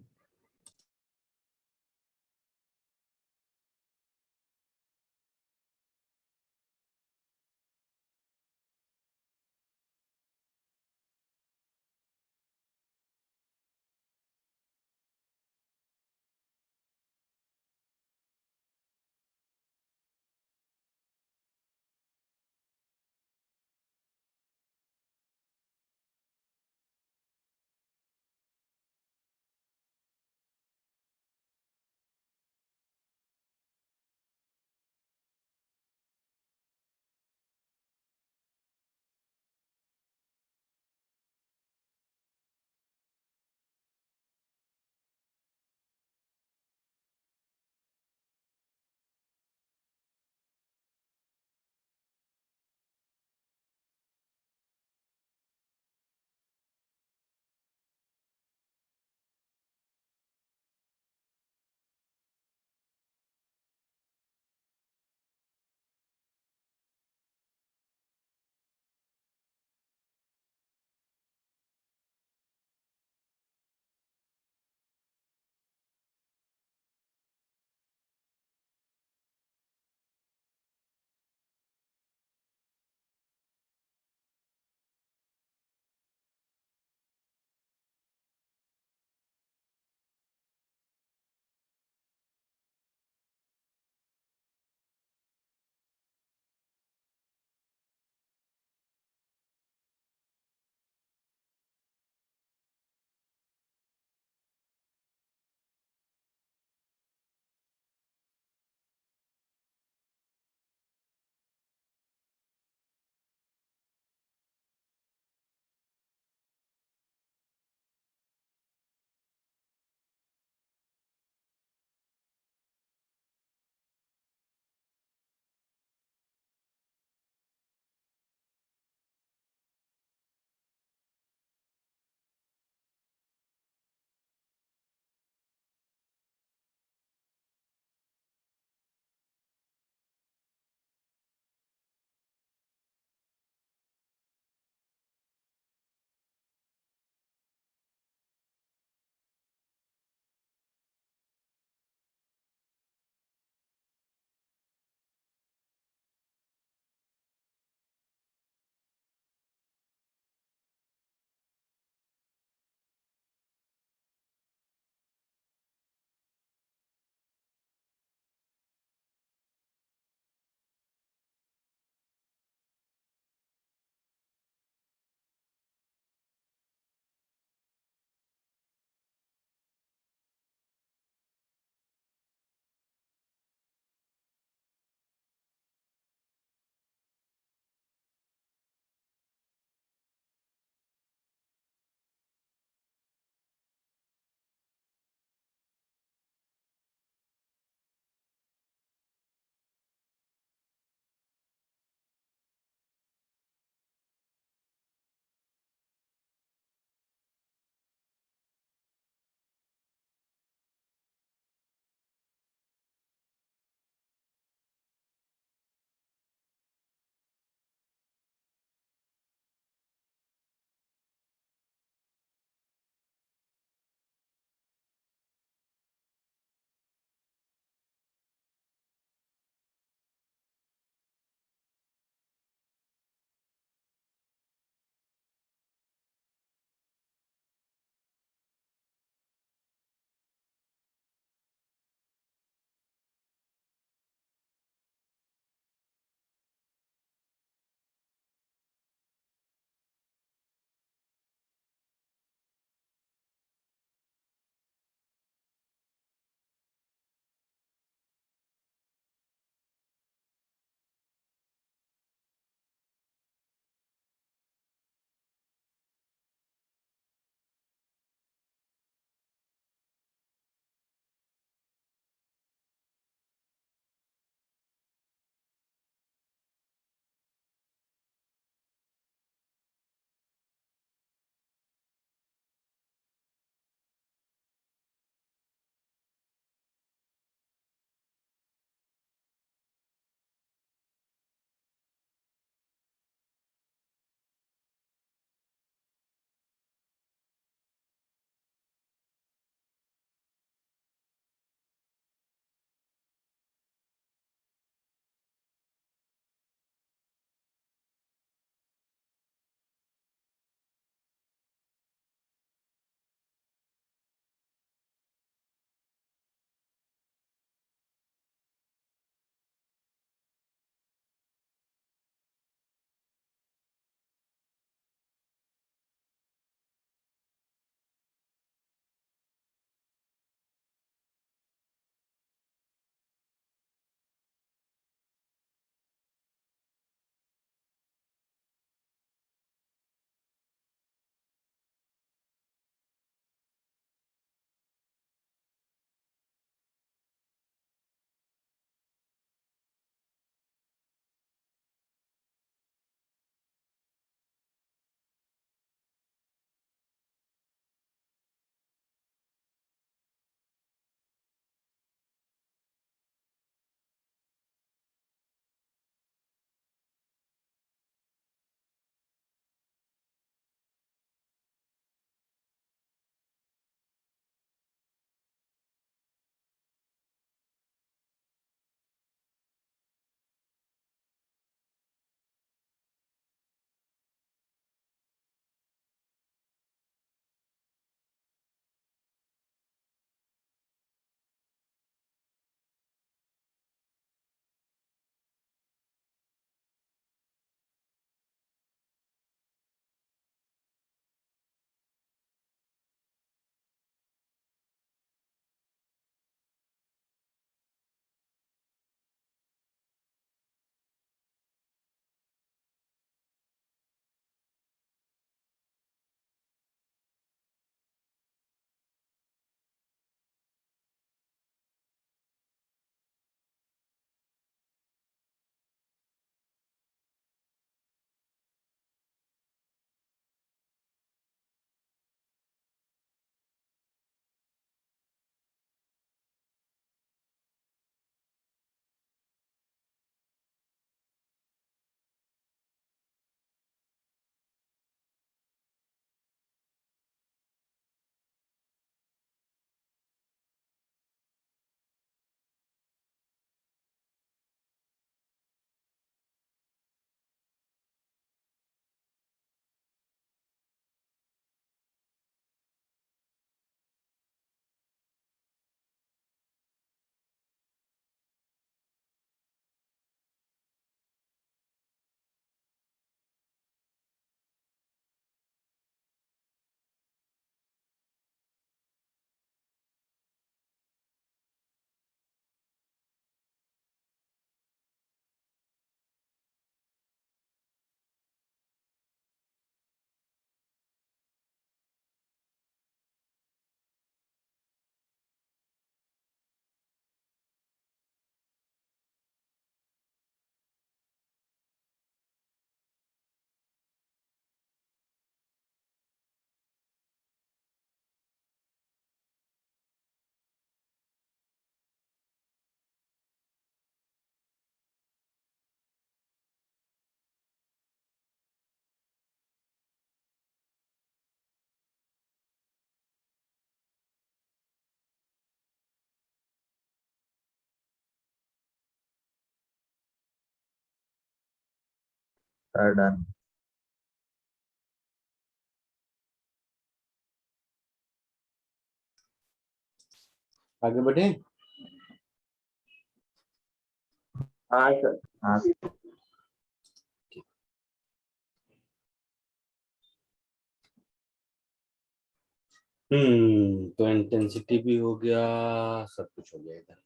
Sir done. आगे बढ़े। हाँ सर। हाँ तो इंटेंसिटी भी हो गया, सब कुछ हो गया इधर।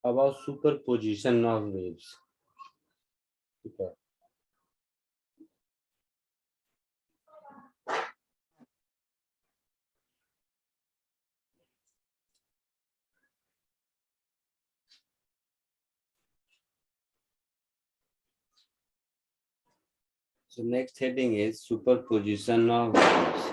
About super position of waves, ठीक है। So next heading is superposition of waves.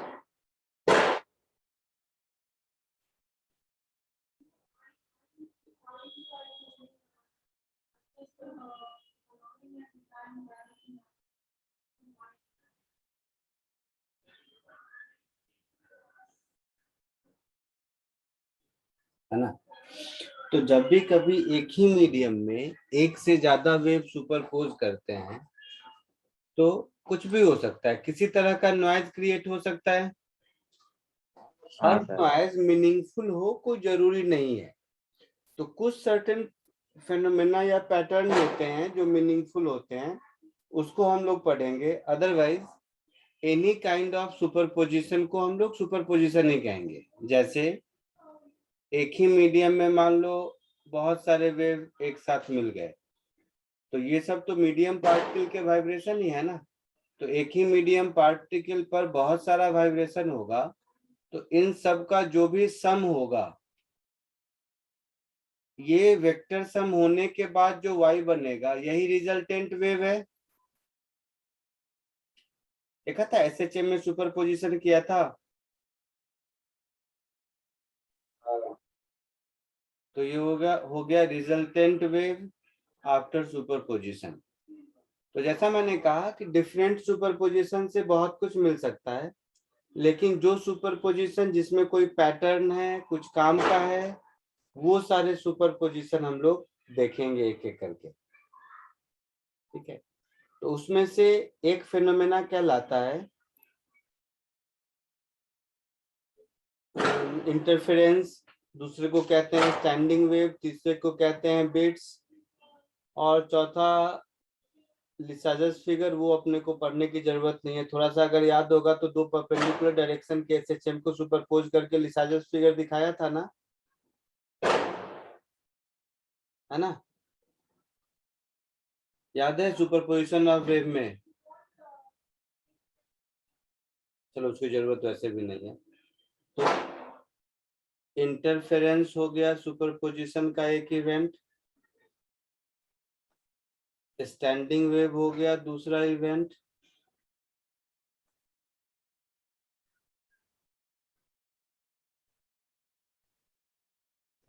है ना। तो जब भी कभी एक ही मीडियम में एक से ज्यादा वेव सुपरपोज करते हैं तो कुछ भी हो सकता है, किसी तरह का नॉइज क्रिएट हो सकता है। हर सर। नॉइज मीनिंगफुल हो कोई जरूरी नहीं है। तो कुछ सर्टेन फेनोमेना या पैटर्न होते हैं जो मीनिंगफुल होते हैं, उसको हम लोग पढ़ेंगे। Otherwise any kind of superposition को हम लोग सुपरपोजिशन ही कहेंगे। जैसे एक ही मीडियम में मान लो बहुत सारे वेव एक साथ मिल गए, तो ये सब तो मीडियम पार्टिकल के वाइब्रेशन ही है ना। तो एक ही मीडियम पार्टिकल पर बहुत सारा वाइब्रेशन होगा, तो इन सब का जो भी सम होगा, ये वेक्टर सम होने के बाद जो y बनेगा यही रिजल्टेंट वेव है। देखा था एसएचएम में सुपरपोजिशन किया था। तो ये हो गया रिजल्टेंट वेव आफ्टर सुपरपोजिशन। तो जैसा मैंने कहा कि डिफरेंट सुपरपोजिशन से बहुत कुछ मिल सकता है, लेकिन जो सुपरपोजिशन जिसमें कोई पैटर्न है, कुछ काम का है, वो सारे सुपरपोजिशन हम लोग देखेंगे एक एक करके, ठीक है। तो उसमें से एक फिनोमेना कहलाता है इंटरफेरेंस, दूसरे को कहते हैं स्टैंडिंग वेव, तीसरे को कहते हैं बिट्स, और चौथा लिसाजस फिगर, वो अपने को पढ़ने की जरूरत नहीं है। थोड़ा सा अगर याद होगा तो दो परपेंडिकुलर डायरेक्शन के एसएचएम को सुपरपोज करके लिसाजस फिगर दिखाया था ना, है ना। याद है सुपरपोजिशन ऑफ वेव में? चलो उसकी जरूरत वैसे भी नहीं है। तो इंटरफेरेंस हो गया सुपरपोजिशन का एक इवेंट, स्टैंडिंग वेव हो गया दूसरा इवेंट,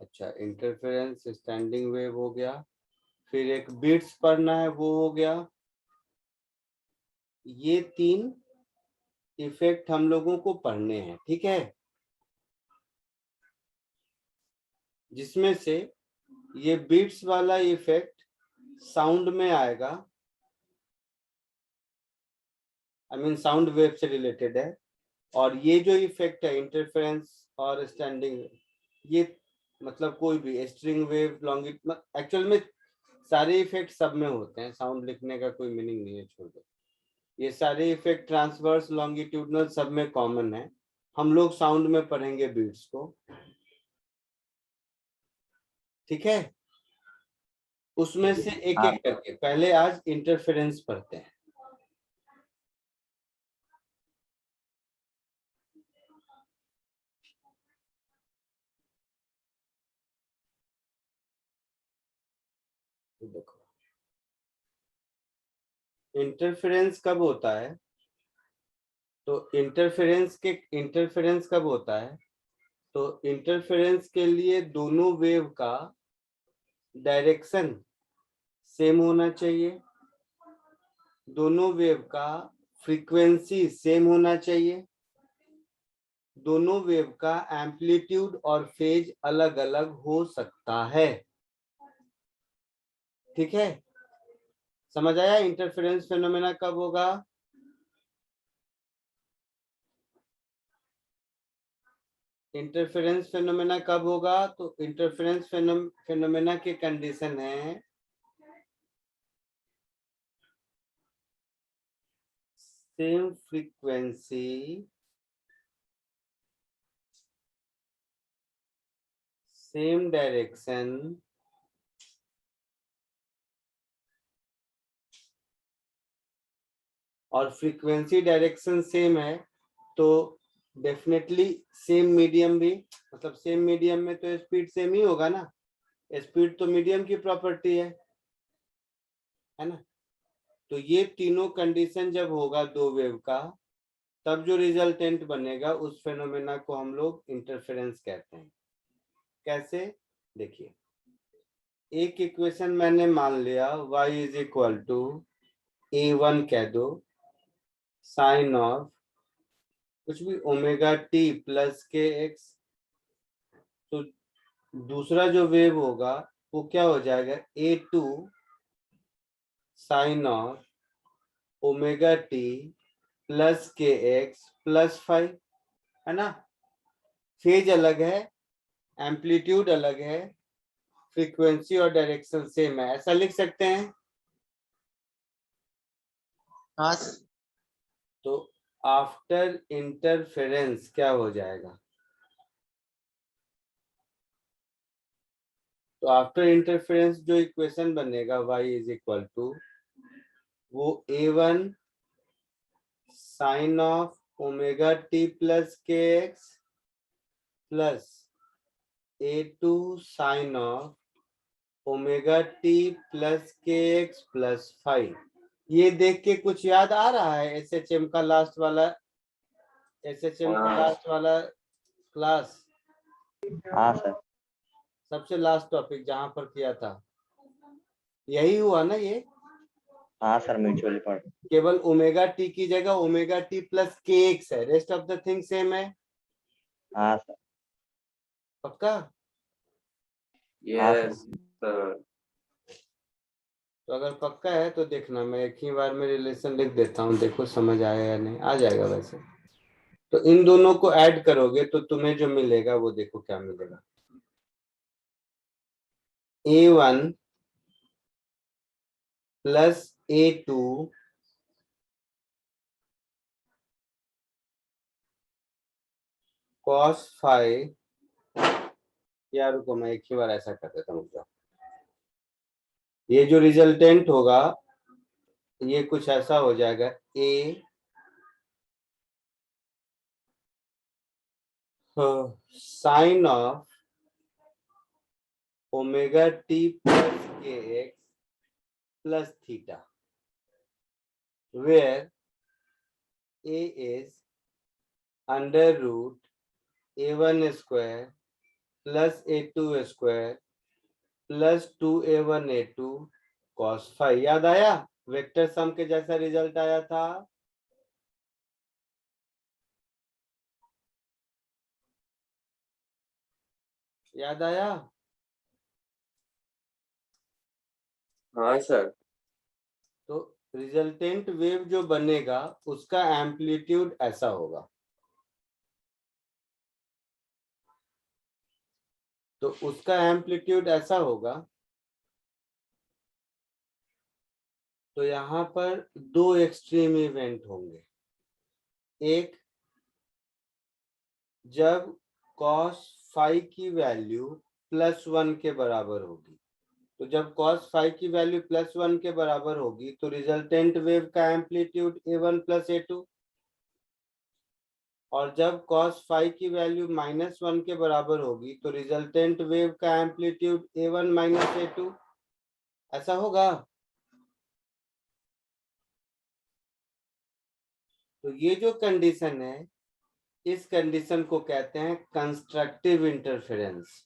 अच्छा इंटरफेरेंस स्टैंडिंग वेव हो गया, फिर एक बीट्स पढ़ना है वो हो गया। ये तीन इफेक्ट हम लोगों को पढ़ने हैं, ठीक है, जिसमें से ये बीट्स वाला इफेक्ट साउंड में आएगा, आई मीन साउंड वेव से रिलेटेड है। और ये जो इफेक्ट है इंटरफेरेंस और स्टैंडिंग, ये मतलब कोई भी स्ट्रिंग वेव लॉन्गिट्यूड, एक्चुअल में सारे इफेक्ट सब में होते हैं, साउंड लिखने का कोई मीनिंग नहीं है, छोड़ दो। ये सारे इफेक्ट ट्रांसवर्स लॉन्गिट्यूडनल सब में कॉमन है। हम लोग साउंड में पढ़ेंगे बीट्स को, ठीक है। उसमें से एक एक करके पहले आज इंटरफेरेंस पढ़ते हैं। तो देखो इंटरफेरेंस कब होता है, तो इंटरफेरेंस कब होता है, तो इंटरफेरेंस के लिए दोनों वेव का डायरेक्शन सेम होना चाहिए, दोनों वेव का फ्रीक्वेंसी सेम होना चाहिए, दोनों वेव का एम्पलीट्यूड और फेज अलग अलग हो सकता है। ठीक है, समझ आया इंटरफेरेंस फेनोमेना कब होगा? इंटरफेरेंस फेनोमेना कब होगा? तो इंटरफेरेंस फेनोमेना की कंडीशन है सेम फ्रीक्वेंसी सेम डायरेक्शन और फ्रीक्वेंसी डायरेक्शन सेम है तो डेफिनेटली सेम मीडियम भी, मतलब सेम मीडियम में तो स्पीड सेम ही होगा ना, स्पीड तो मीडियम की प्रॉपर्टी है ना। तो ये तीनों कंडीशन जब होगा दो वेव का, तब जो रिजल्टेंट बनेगा उस फेनोमेना को हम लोग इंटरफेरेंस कहते हैं। कैसे? देखिए, एक इक्वेशन मैंने मान लिया y is equal to a1 कह दो साइन ऑफ कुछ भी ओमेगा टी प्लस के एक्स। तो दूसरा जो वेव होगा वो क्या हो जाएगा, a2 sine of omega T plus के एक्स प्लस 5, है ना। फेज अलग है, एम्पलीट्यूड अलग है, फ्रीक्वेंसी और डायरेक्शन सेम है, ऐसा लिख सकते हैं। हाँ तो आफ्टर इंटरफेरेंस क्या हो जाएगा? तो आफ्टर इंटरफेरेंस जो इक्वेशन बनेगा y इज इक्वल टू वो a1 sine of omega T plus के x plus a2 sine of omega T plus के एक्स प्लस 5। ये देख के कुछ याद आ रहा है? एसएचएम का लास्ट वाला, एसएचएम का लास्ट वाला क्लास, हाँ सर। सबसे लास्ट टॉपिक जहां पर किया था, यही हुआ ना ये? हाँ सर, म्यूचुअली फंड। केवल ओमेगा टी की जगह ओमेगा टी प्लस के एक्स है, rest of the thing same है। हाँ सर। पक्का? Yes sir. तो अगर पक्का है तो देखना, मैं एक ही बार में रिलेशन लिख देता हूँ, देखो समझ आया या नहीं। आ जाएगा वैसे। तो इन दोनों को ऐड करोगे तो तुम्हें जो मिलेगा वो देखो क्या मिलेगा, a1 प्लस a2 cos 5। यार रुको, मैं एक ही बार ऐसा कर देता हूँ। ये जो रिजल्टेंट होगा ये कुछ ऐसा हो जाएगा, a sine of omega T plus के x plus theta, where a is under root a1 square plus a2 square plus 2a1 a2 cos 5। याद आया? वेक्टर सम के जैसा रिजल्ट आया था। याद आया? हाँ सर। तो रिजल्टेंट वेव जो बनेगा उसका एम्पलीट्यूड ऐसा होगा। तो उसका एम्पलीट्यूड ऐसा होगा। तो यहाँ पर दो एक्सट्रीम इवेंट होंगे। एक, जब cos फाई की वैल्यू +1 के बराबर होगी। तो जब cos फाई की वैल्यू +1 के बराबर होगी तो रिजल्टेंट वेव का एम्पलीट्यूड a1 प्लस a2, और जब cos फाई की वैल्यू -1 के बराबर होगी तो रिजल्टेंट वेव का एम्पलीट्यूड a1 माइनस a2। ऐसा होगा। तो ये जो कंडीशन है, इस कंडीशन को कहते हैं कंस्ट्रक्टिव इंटरफेरेंस।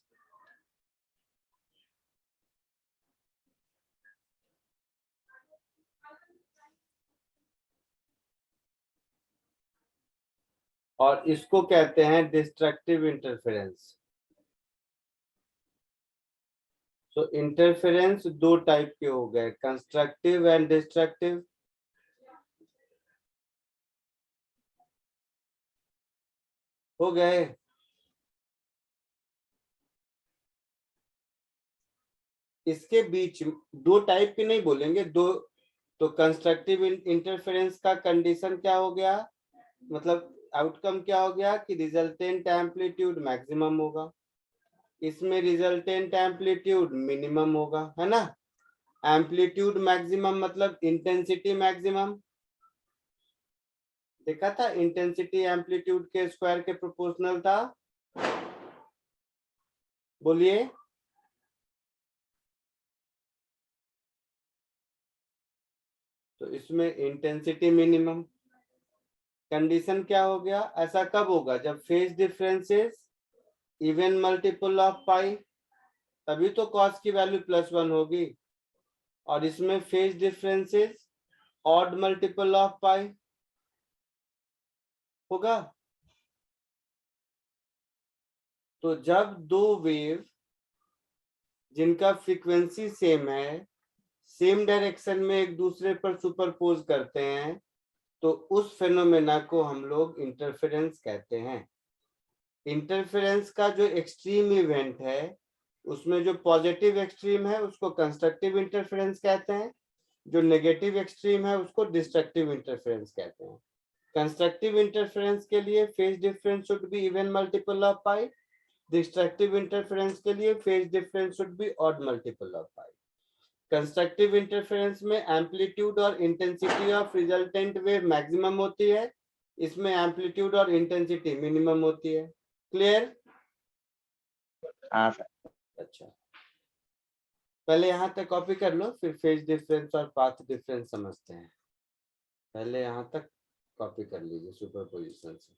और इसको कहते हैं डिस्ट्रक्टिव इंटरफेरेंस। तो इंटरफेरेंस दो टाइप के हो गए, कंस्ट्रक्टिव एंड डिस्ट्रक्टिव। हो गए। इसके बीच दो टाइप के नहीं बोलेंगे, दो। तो कंस्ट्रक्टिव इंटरफेरेंस का कंडीशन क्या हो गया, मतलब आउटकम क्या हो गया कि रिजल्टेंट एम्पलीट्यूड मैक्सिमम होगा, इसमें रिजल्टेंट एम्पलीट्यूड मिनिमम होगा, है ना। एम्पलीट्यूड मैक्सिमम मतलब इंटेंसिटी मैक्सिमम, देखा था इंटेंसिटी एम्पलीट्यूड के स्क्वायर के प्रोपोर्शनल था। बोलिए। तो इसमें इंटेंसिटी मिनिमम। कंडीशन क्या हो गया, ऐसा कब होगा जब phase differences even multiple of pi, तभी तो कॉस की वैल्यू +1 होगी। और इसमें phase differences odd multiple of pi होगा। तो जब दो वेव जिनका फ्रीक्वेंसी सेम है, सेम डायरेक्शन में एक दूसरे पर सुपरपोज करते हैं, तो उस फेनोमेना को हम लोग इंटरफेरेंस कहते हैं। इंटरफेरेंस का जो एक्सट्रीम इवेंट है, उसमें जो पॉजिटिव एक्सट्रीम है उसको कंस्ट्रक्टिव इंटरफेरेंस कहते हैं, जो नेगेटिव एक्सट्रीम है उसको डिस्ट्रक्टिव इंटरफेरेंस कहते हैं। कंस्ट्रक्टिव इंटरफेरेंस के लिए phase difference should be even multiple of pi, destructive interference के लिए phase difference should be odd multiple of pi. Constructive interference में एम्पलीट्यूड और intensity of resultant wave maximum होती है, इसमें एम्पलीट्यूड और इंटेंसिटी मिनिमम होती है। क्लियर? हाँ सर। अच्छा, पहले यहाँ तक कॉपी कर लो, फिर फेज डिफरेंस और पाथ डिफरेंस समझते हैं। पहले यहाँ तक कॉपी कर लीजिए सुपरपोजिशन से।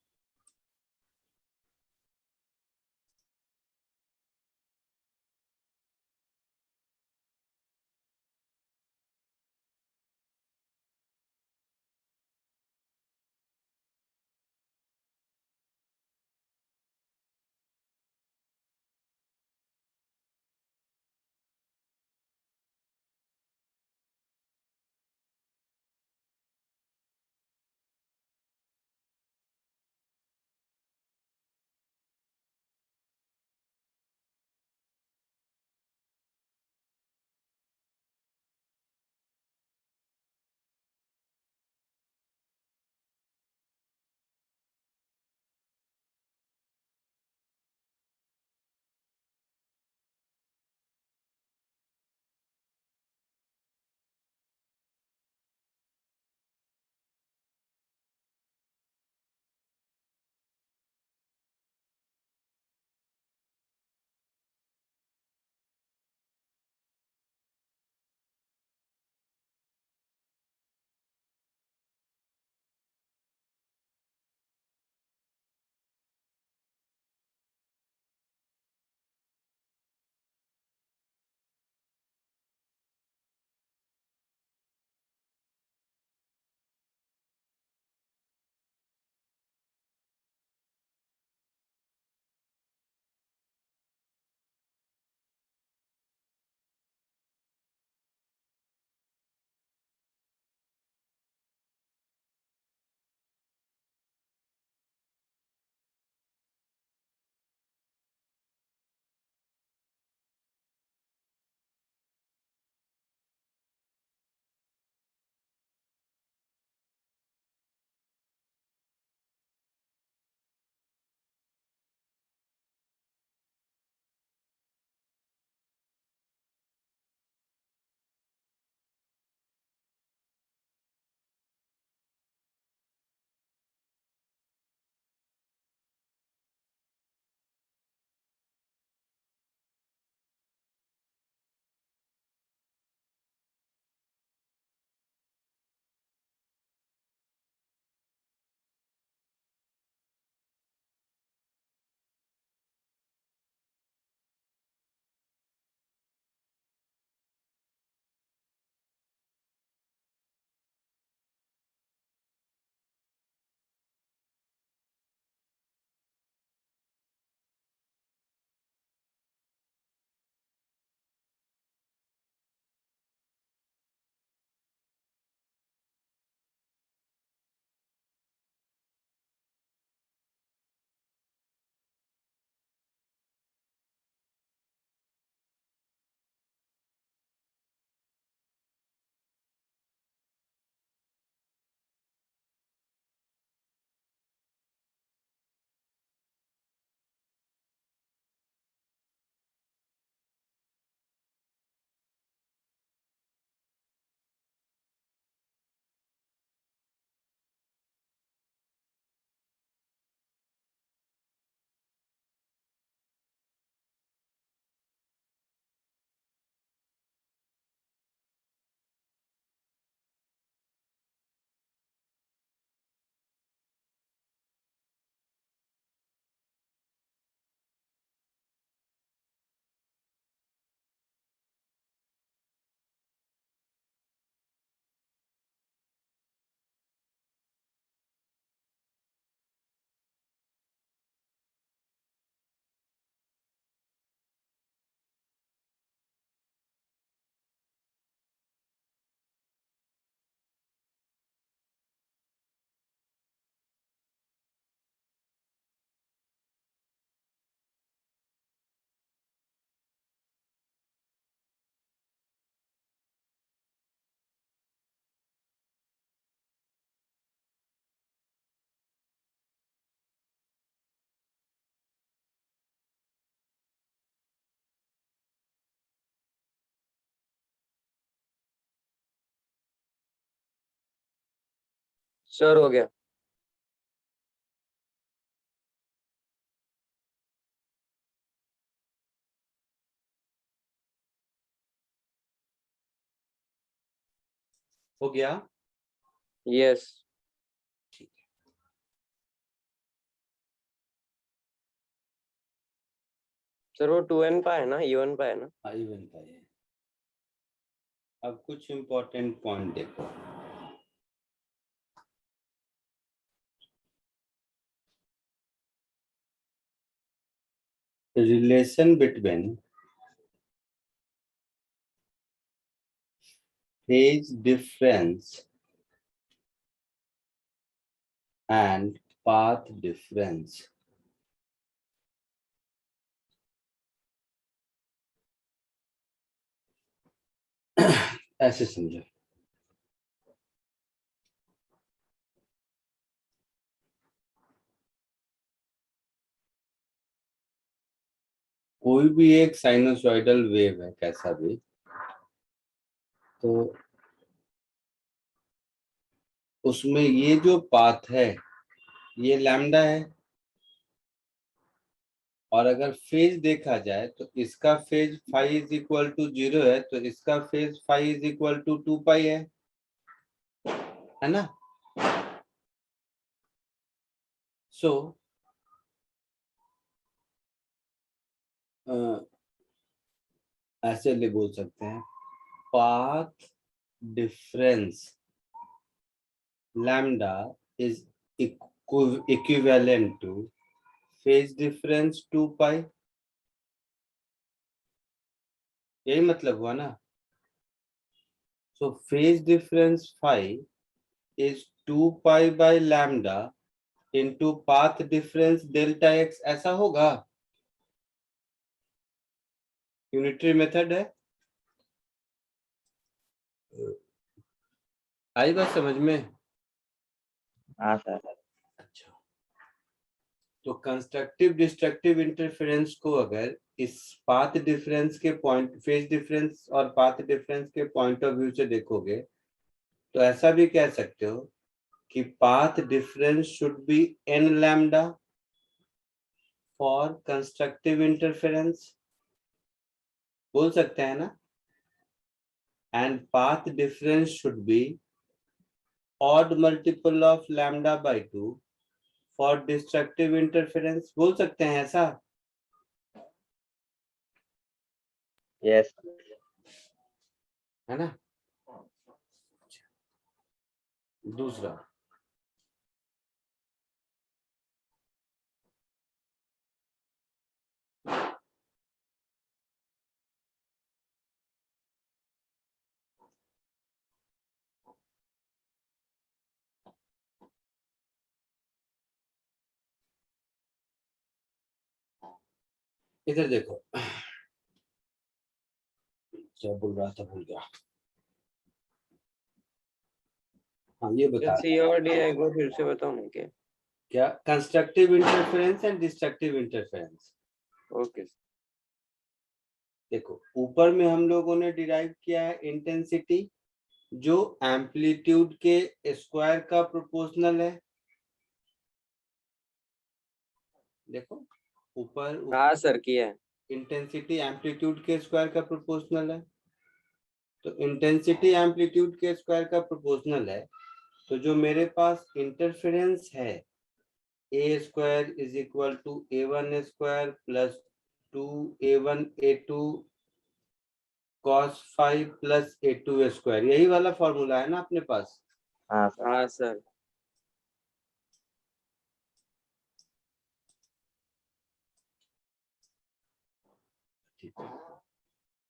सर हो गया। हो गया। यस सर, वो 2n पा है ना, E1 पा है ना। आई बनता है। अब कुछ इंपॉर्टेंट पॉइंट देखो। Relation between phase difference and path difference. ऐसे समझो। कोई भी एक साइनोसॉइडल वेव है कैसा भी, तो उसमें ये जो पाथ है ये लैम्डा है, और अगर फेज देखा जाए तो इसका phase phi is equal to 0 है, तो इसका phase phi is equal to 2 pi है ना। सो ऐसे ले बोल सकते हैं, path difference lambda is equivalent to phase difference 2 pi। यही मतलब हुआ ना। so phase difference phi is 2 pi by lambda into path difference delta x, ऐसा होगा। यूनिटरी मेथड है। आई बात समझ में। हाँ सर। अच्छा, तो कंस्ट्रक्टिव डिस्ट्रक्टिव इंटरफेरेंस को अगर इस पाथ डिफरेंस के पॉइंट, फेज डिफरेंस और पाथ डिफरेंस के पॉइंट ऑफ व्यू से देखोगे, तो ऐसा भी कह सकते हो कि path difference should be n lambda for constructive interference, बोल सकते हैं ना। and path difference should be odd multiple of lambda by 2 for destructive interference, बोल सकते हैं ऐसा, यस। है ना। दूसरा, इधर देखो, क्या बोल रहा था भूल गया। हाँ ये बता, सी और डी एक बार फिर से बताओ ना क्या। क्या constructive interference and destructive interference. Okay देखो ऊपर में हम लोगों ने डिराइव किया है इंटेंसिटी, जो एम्पलीट्यूड के स्क्वायर का प्रोपोर्शनल है। देखो ऊपर हाँ सर किया है। इंटेंसिटी एम्पलीट्यूड के स्क्वायर का प्रोपोर्शनल है, तो इंटेंसिटी एम्पलीट्यूड के स्क्वायर का प्रोपोर्शनल है, तो जो मेरे पास इंटरफेरेंस है a square is equal to A1 square plus 2A1A2 cos 5 plus A2 square, यही वाला फॉर्मूला है ना अपने पास। हाँ सर। हाँ sir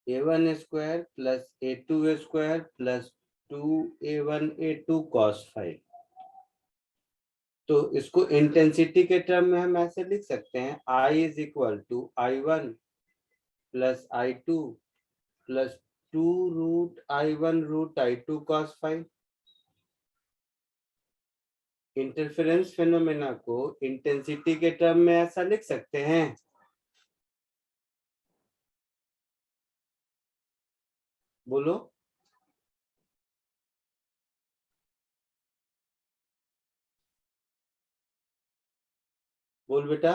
A1 square plus A2 square plus 2A1A2 cos 5। तो इसको इंटेंसिटी के टर्म में हम ऐसे लिख सकते हैं, I is equal to I1 plus I2 plus 2 root I1 root I2 cos 5। Interference phenomena को इंटेंसिटी के टर्म में ऐसा लिख सकते हैं, बोलो। बोल बेटा।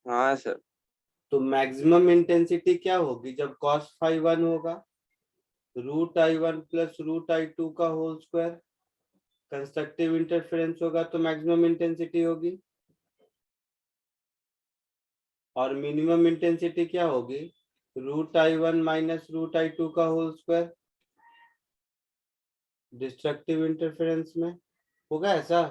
हाँ सर। तो मैक्सिमम इंटेंसिटी क्या होगी जब cos फाई 1 होगा? √I1 प्लस √I2 का होल स्क्वायर। कंस्ट्रक्टिव इंटरफेरेंस होगा तो मैक्सिमम इंटेंसिटी होगी। और मिनिमम इंटेंसिटी क्या होगी? √I1 माइनस √I2 का होल स्क्वायर। डिस्ट्रक्टिव इंटरफेरेंस में होगा ऐसा।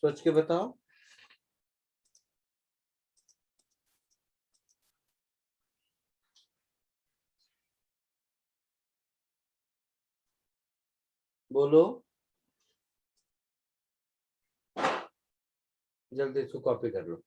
सोच के बताओ। बोलो जल्दी, इसको कॉपी कर लो।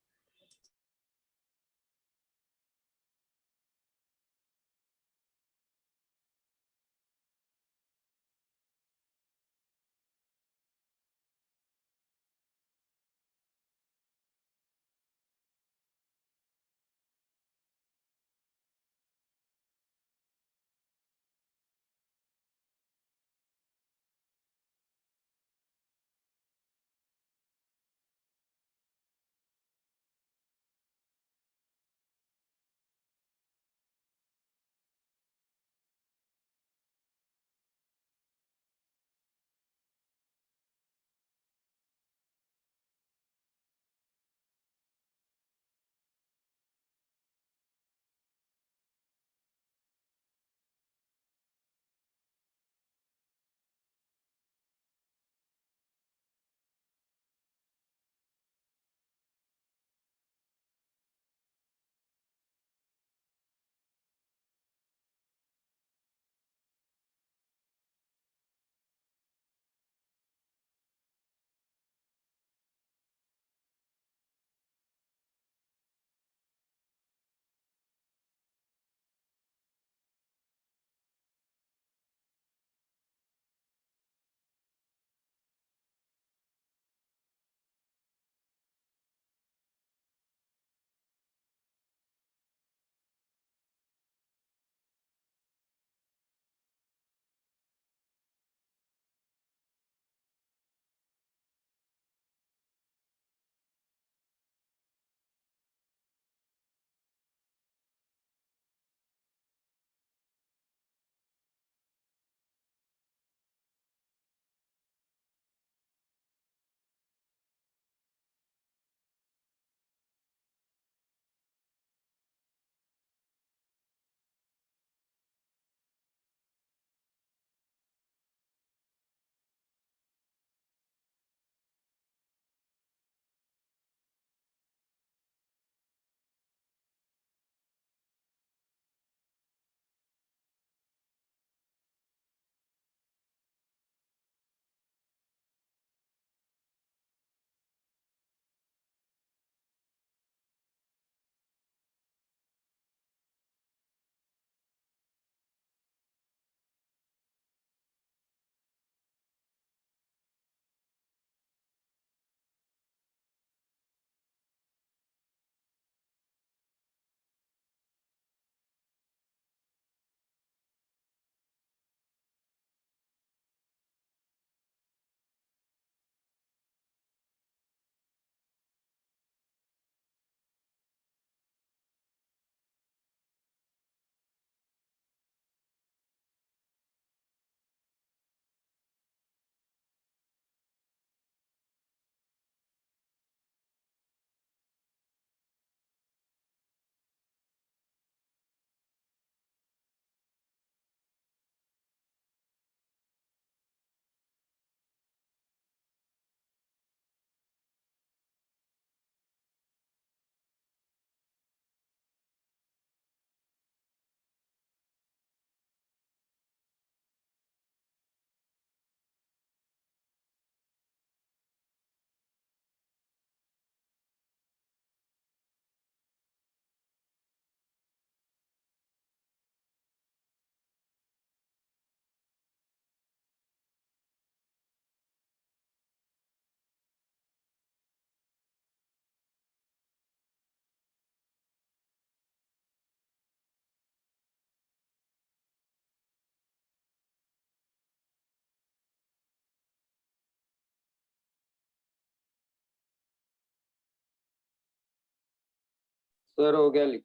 सर हो गया लिख।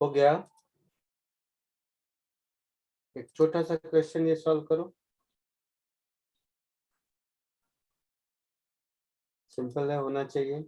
हो गया। एक छोटा सा क्वेश्चन ये सॉल्व करो, सिंपल है, होना चाहिए।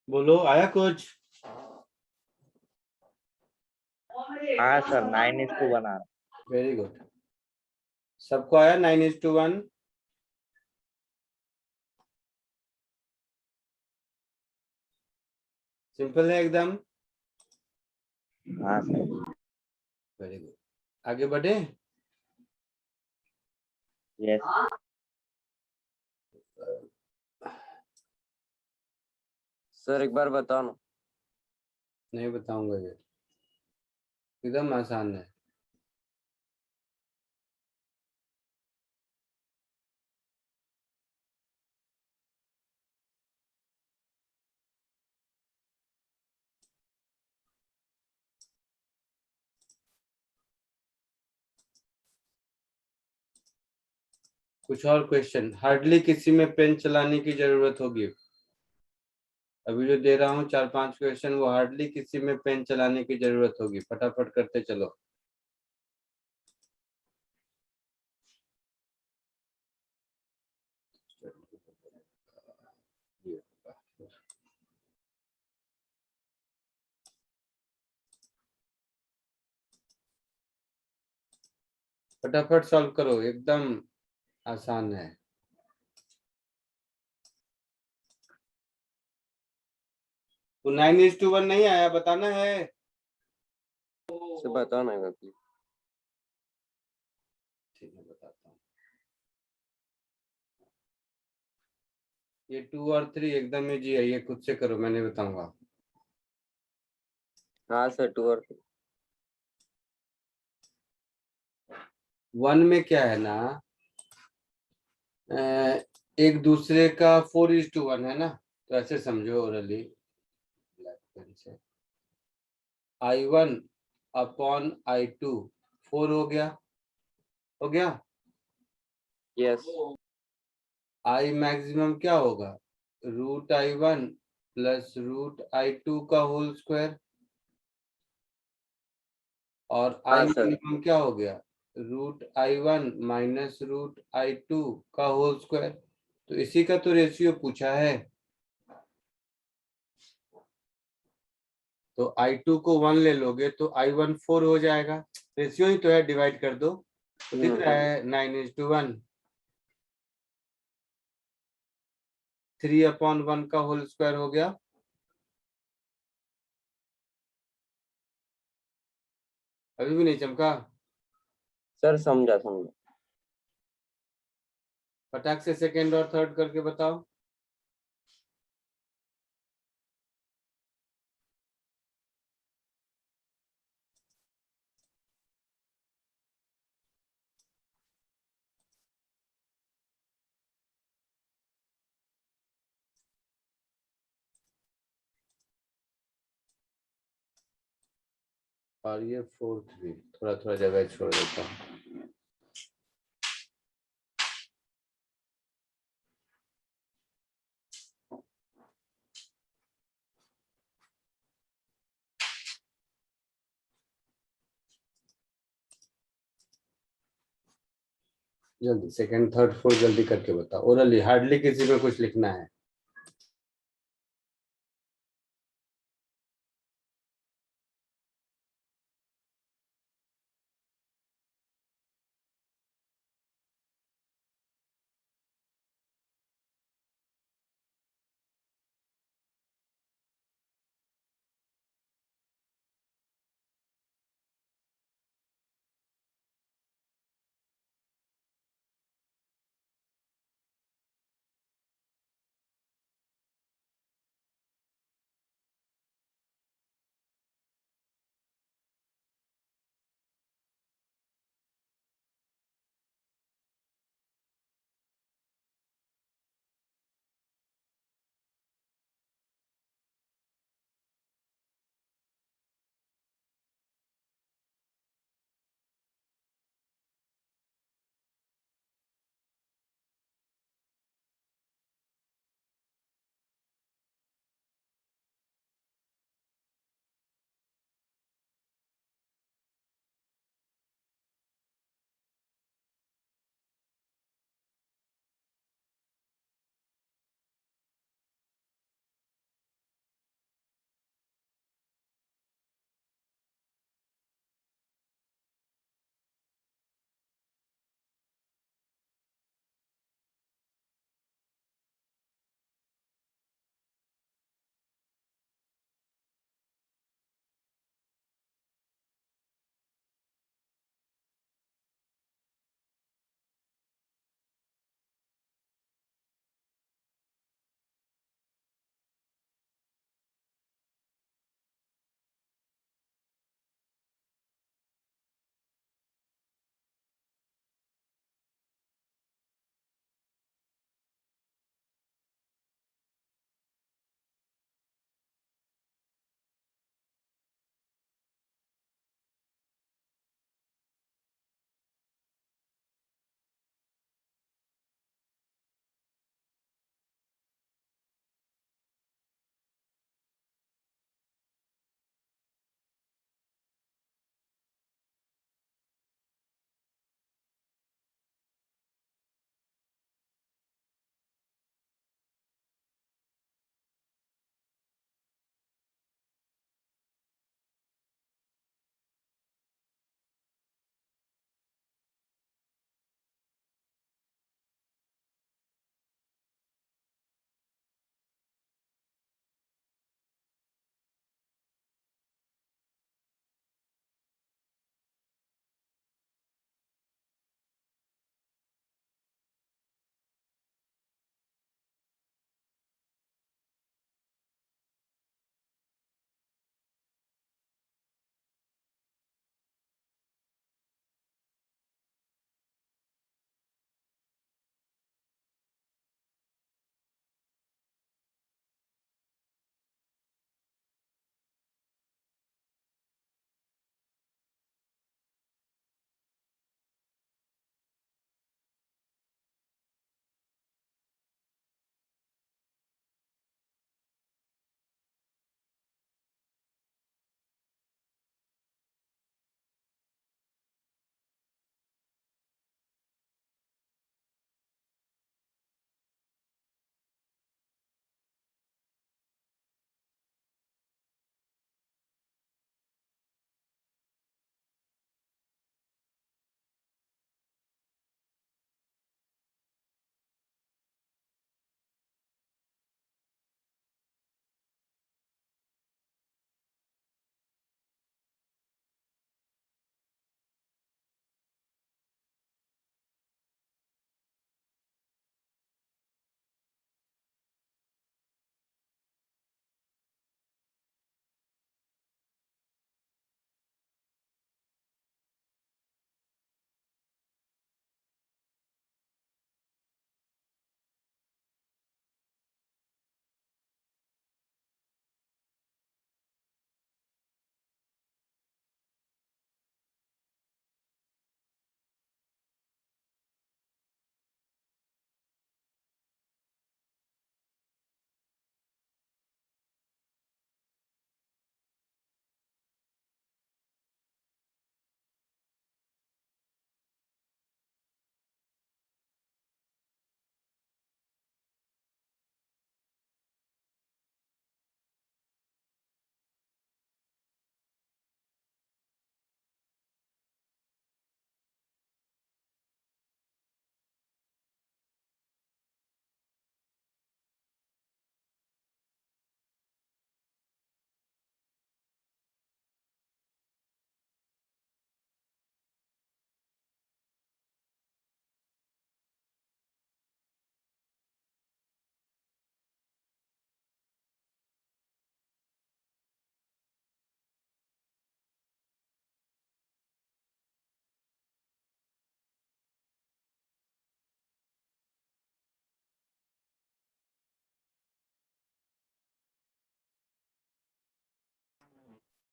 बोलो, आया कुछ? हाँ सर 9:1 आ रहा। Very good. सबको आया 9:1? सिंपल है एकदम। हाँ सर। Very good. आगे बढ़े। यस। सर एक बार बताओ ना। नहीं बताऊंगा, ये एकदम आसान है। कुछ और क्वेश्चन? हार्डली किसी में पेन चलाने की जरूरत होगी। अभी जो दे रहा हूँ 4-5 क्वेश्चन, वो हार्डली किसी में पेन चलाने की जरूरत होगी। फटाफट करते चलो। फटाफट सॉल्व करो, एकदम आसान है। तो 9:1 नहीं आया, बताना है। सर बताओ ना एक बार प्लीज। ठीक है, बताता हूँ। ये 2 और 3 एकदम इजी है, ये खुद से करो, मैं नहीं बताऊंगा। हाँ सर 2 और 3। 1 में क्या है ना, एक दूसरे का 4:1 है ना, तो ऐसे समझो ओरली। ब्लैक पेन से I1 अपॉन I2 4 हो गया, हो गया। यस। I मैक्सिमम क्या होगा? √I1 प्लस √I2 का होल स्क्वायर। और I हाँ सर। मिनिमम क्या हो गया? √I1 माइनस √I2 का होल स्क्वायर। तो इसी का तो रेशियो पूछा है। तो I2 को 1 ले लोगे तो I1 4 हो जाएगा। रेशियो ही तो है, डिवाइड कर दो तो दिख रहा है 9:1। 3/1 का होल स्क्वायर हो गया। अभी भी नहीं चमका? सर समझा समझा। फटाक से सेकेंड और थर्ड करके बताओ। और ये 4th भी थोड़ा थोड़ा जगह छोड़ देता हूँ। जल्दी सेकंड थर्ड फोर्थ जल्दी करके बताओ, ओरली, हार्डली किसी में कुछ लिखना है।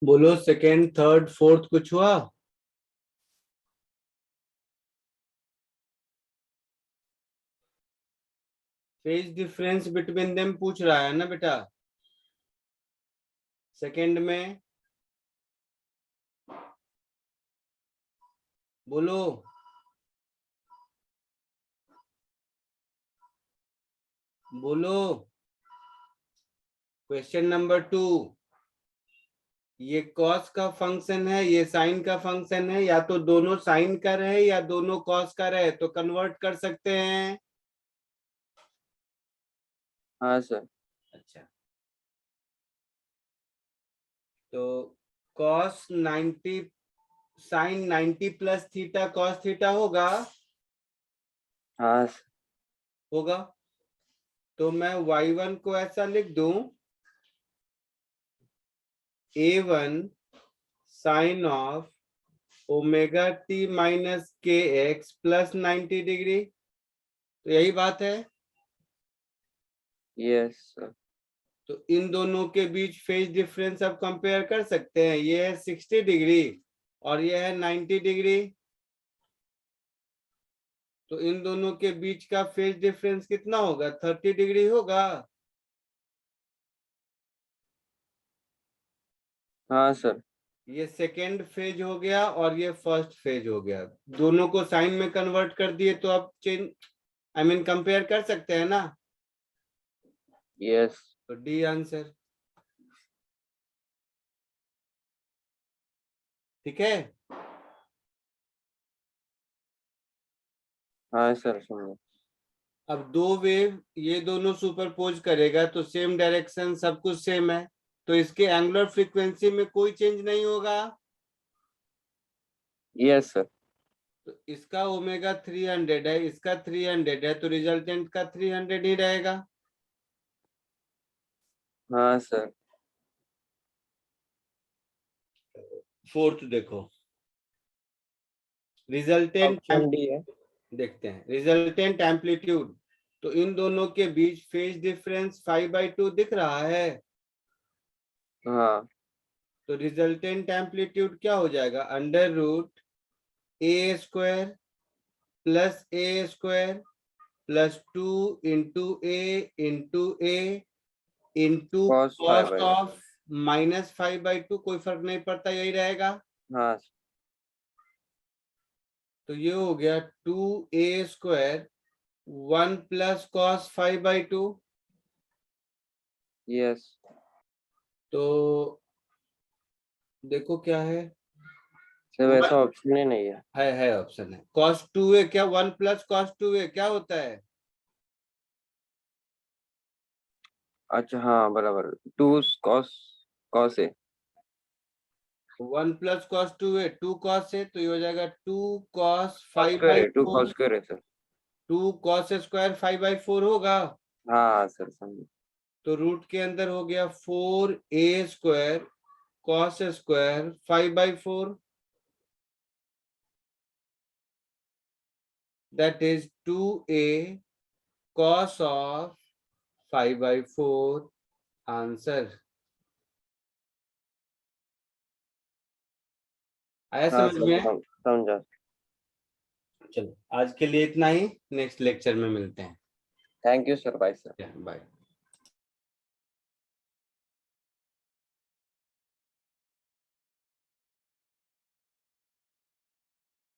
बोलो सेकेंड थर्ड फोर्थ कुछ हुआ? फेज डिफरेंस बिटवीन देम पूछ रहा है ना बेटा, सेकेंड में बोलो। बोलो। क्वेश्चन नंबर 2, ये कॉस का फंक्शन है, ये साइन का फंक्शन है, या तो दोनों साइन का रहे या दोनों कॉस का रहे तो कन्वर्ट कर सकते हैं। हाँ सर। अच्छा, तो cos 90 sine 90 plus theta cos theta होगा। हाँ सर। होगा, तो मैं y1 को ऐसा लिख दूं, a1 sine of omega T minus के एक्स प्लस 90 डिग्री। तो यही बात है। Yes sir. तो इन दोनों के बीच फेज डिफरेंस अब कंपेयर कर सकते हैं, ये है 60 डिग्री और ये है 90 डिग्री। तो इन दोनों के बीच का फेज डिफरेंस कितना होगा? 30 डिग्री होगा। हाँ सर। ये सेकेंड फेज हो गया और ये फर्स्ट फेज हो गया, दोनों को साइन में कन्वर्ट कर दिए तो अब चेंज आई मीन कंपेयर कर सकते हैं ना। यस। तो डी आंसर। ठीक है। हाँ सर समझो। अब दो वेव ये दोनों सुपरपोज करेगा तो सेम डायरेक्शन, सब कुछ सेम है, तो इसके एंगुलर फ्रीक्वेंसी में कोई चेंज नहीं होगा। Yes sir. तो इसका ओमेगा 300 है, इसका 300 है, तो रिजल्टेंट का 300 ही रहेगा। हाँ सर। फोर्थ देखो, रिजल्टेंट ऑप्शन डी है। देखते हैं, रिजल्टेंट एम्पलीट्यूड। तो इन दोनों के बीच फेज डिफरेंस 5/2 दिख रहा है। हाँ। तो रिजल्टेंट एम्पलीट्यूड क्या हो जाएगा? Under root A square plus A square plus 2 into A into cos cos 5/2। Of -5/2, कोई फर्क नहीं पड़ता, यही रहेगा। हाँ तो ये हो गया 2a square 1 plus cos 5/2। Yes. तो देखो क्या है, सर वैसा ऑप्शन ही नहीं है। है ऑप्शन है। कॉस 2a क्या 1 प्लस कॉस 2a क्या होता है? अच्छा हाँ बराबर। 2 cos cos ए। 1 प्लस कॉस 2a 2 कॉस है, तो ये हो जाएगा 2 कॉस cos स्क्वायर है। 2 5/4। cos स्क्वायर है सर। 2 कॉस स्क्वायर 5/4 होगा। हाँ सर समझो। तो रूट के अंदर हो गया 4a square cos square 5/4, that is 2a cos of 5/4 answer. आया हाँ समझ सर में? समझा। चलो आज के लिए इतना ही, नेक्स्ट लेक्चर में मिलते हैं। Thank you sir. Bye sir. Bye.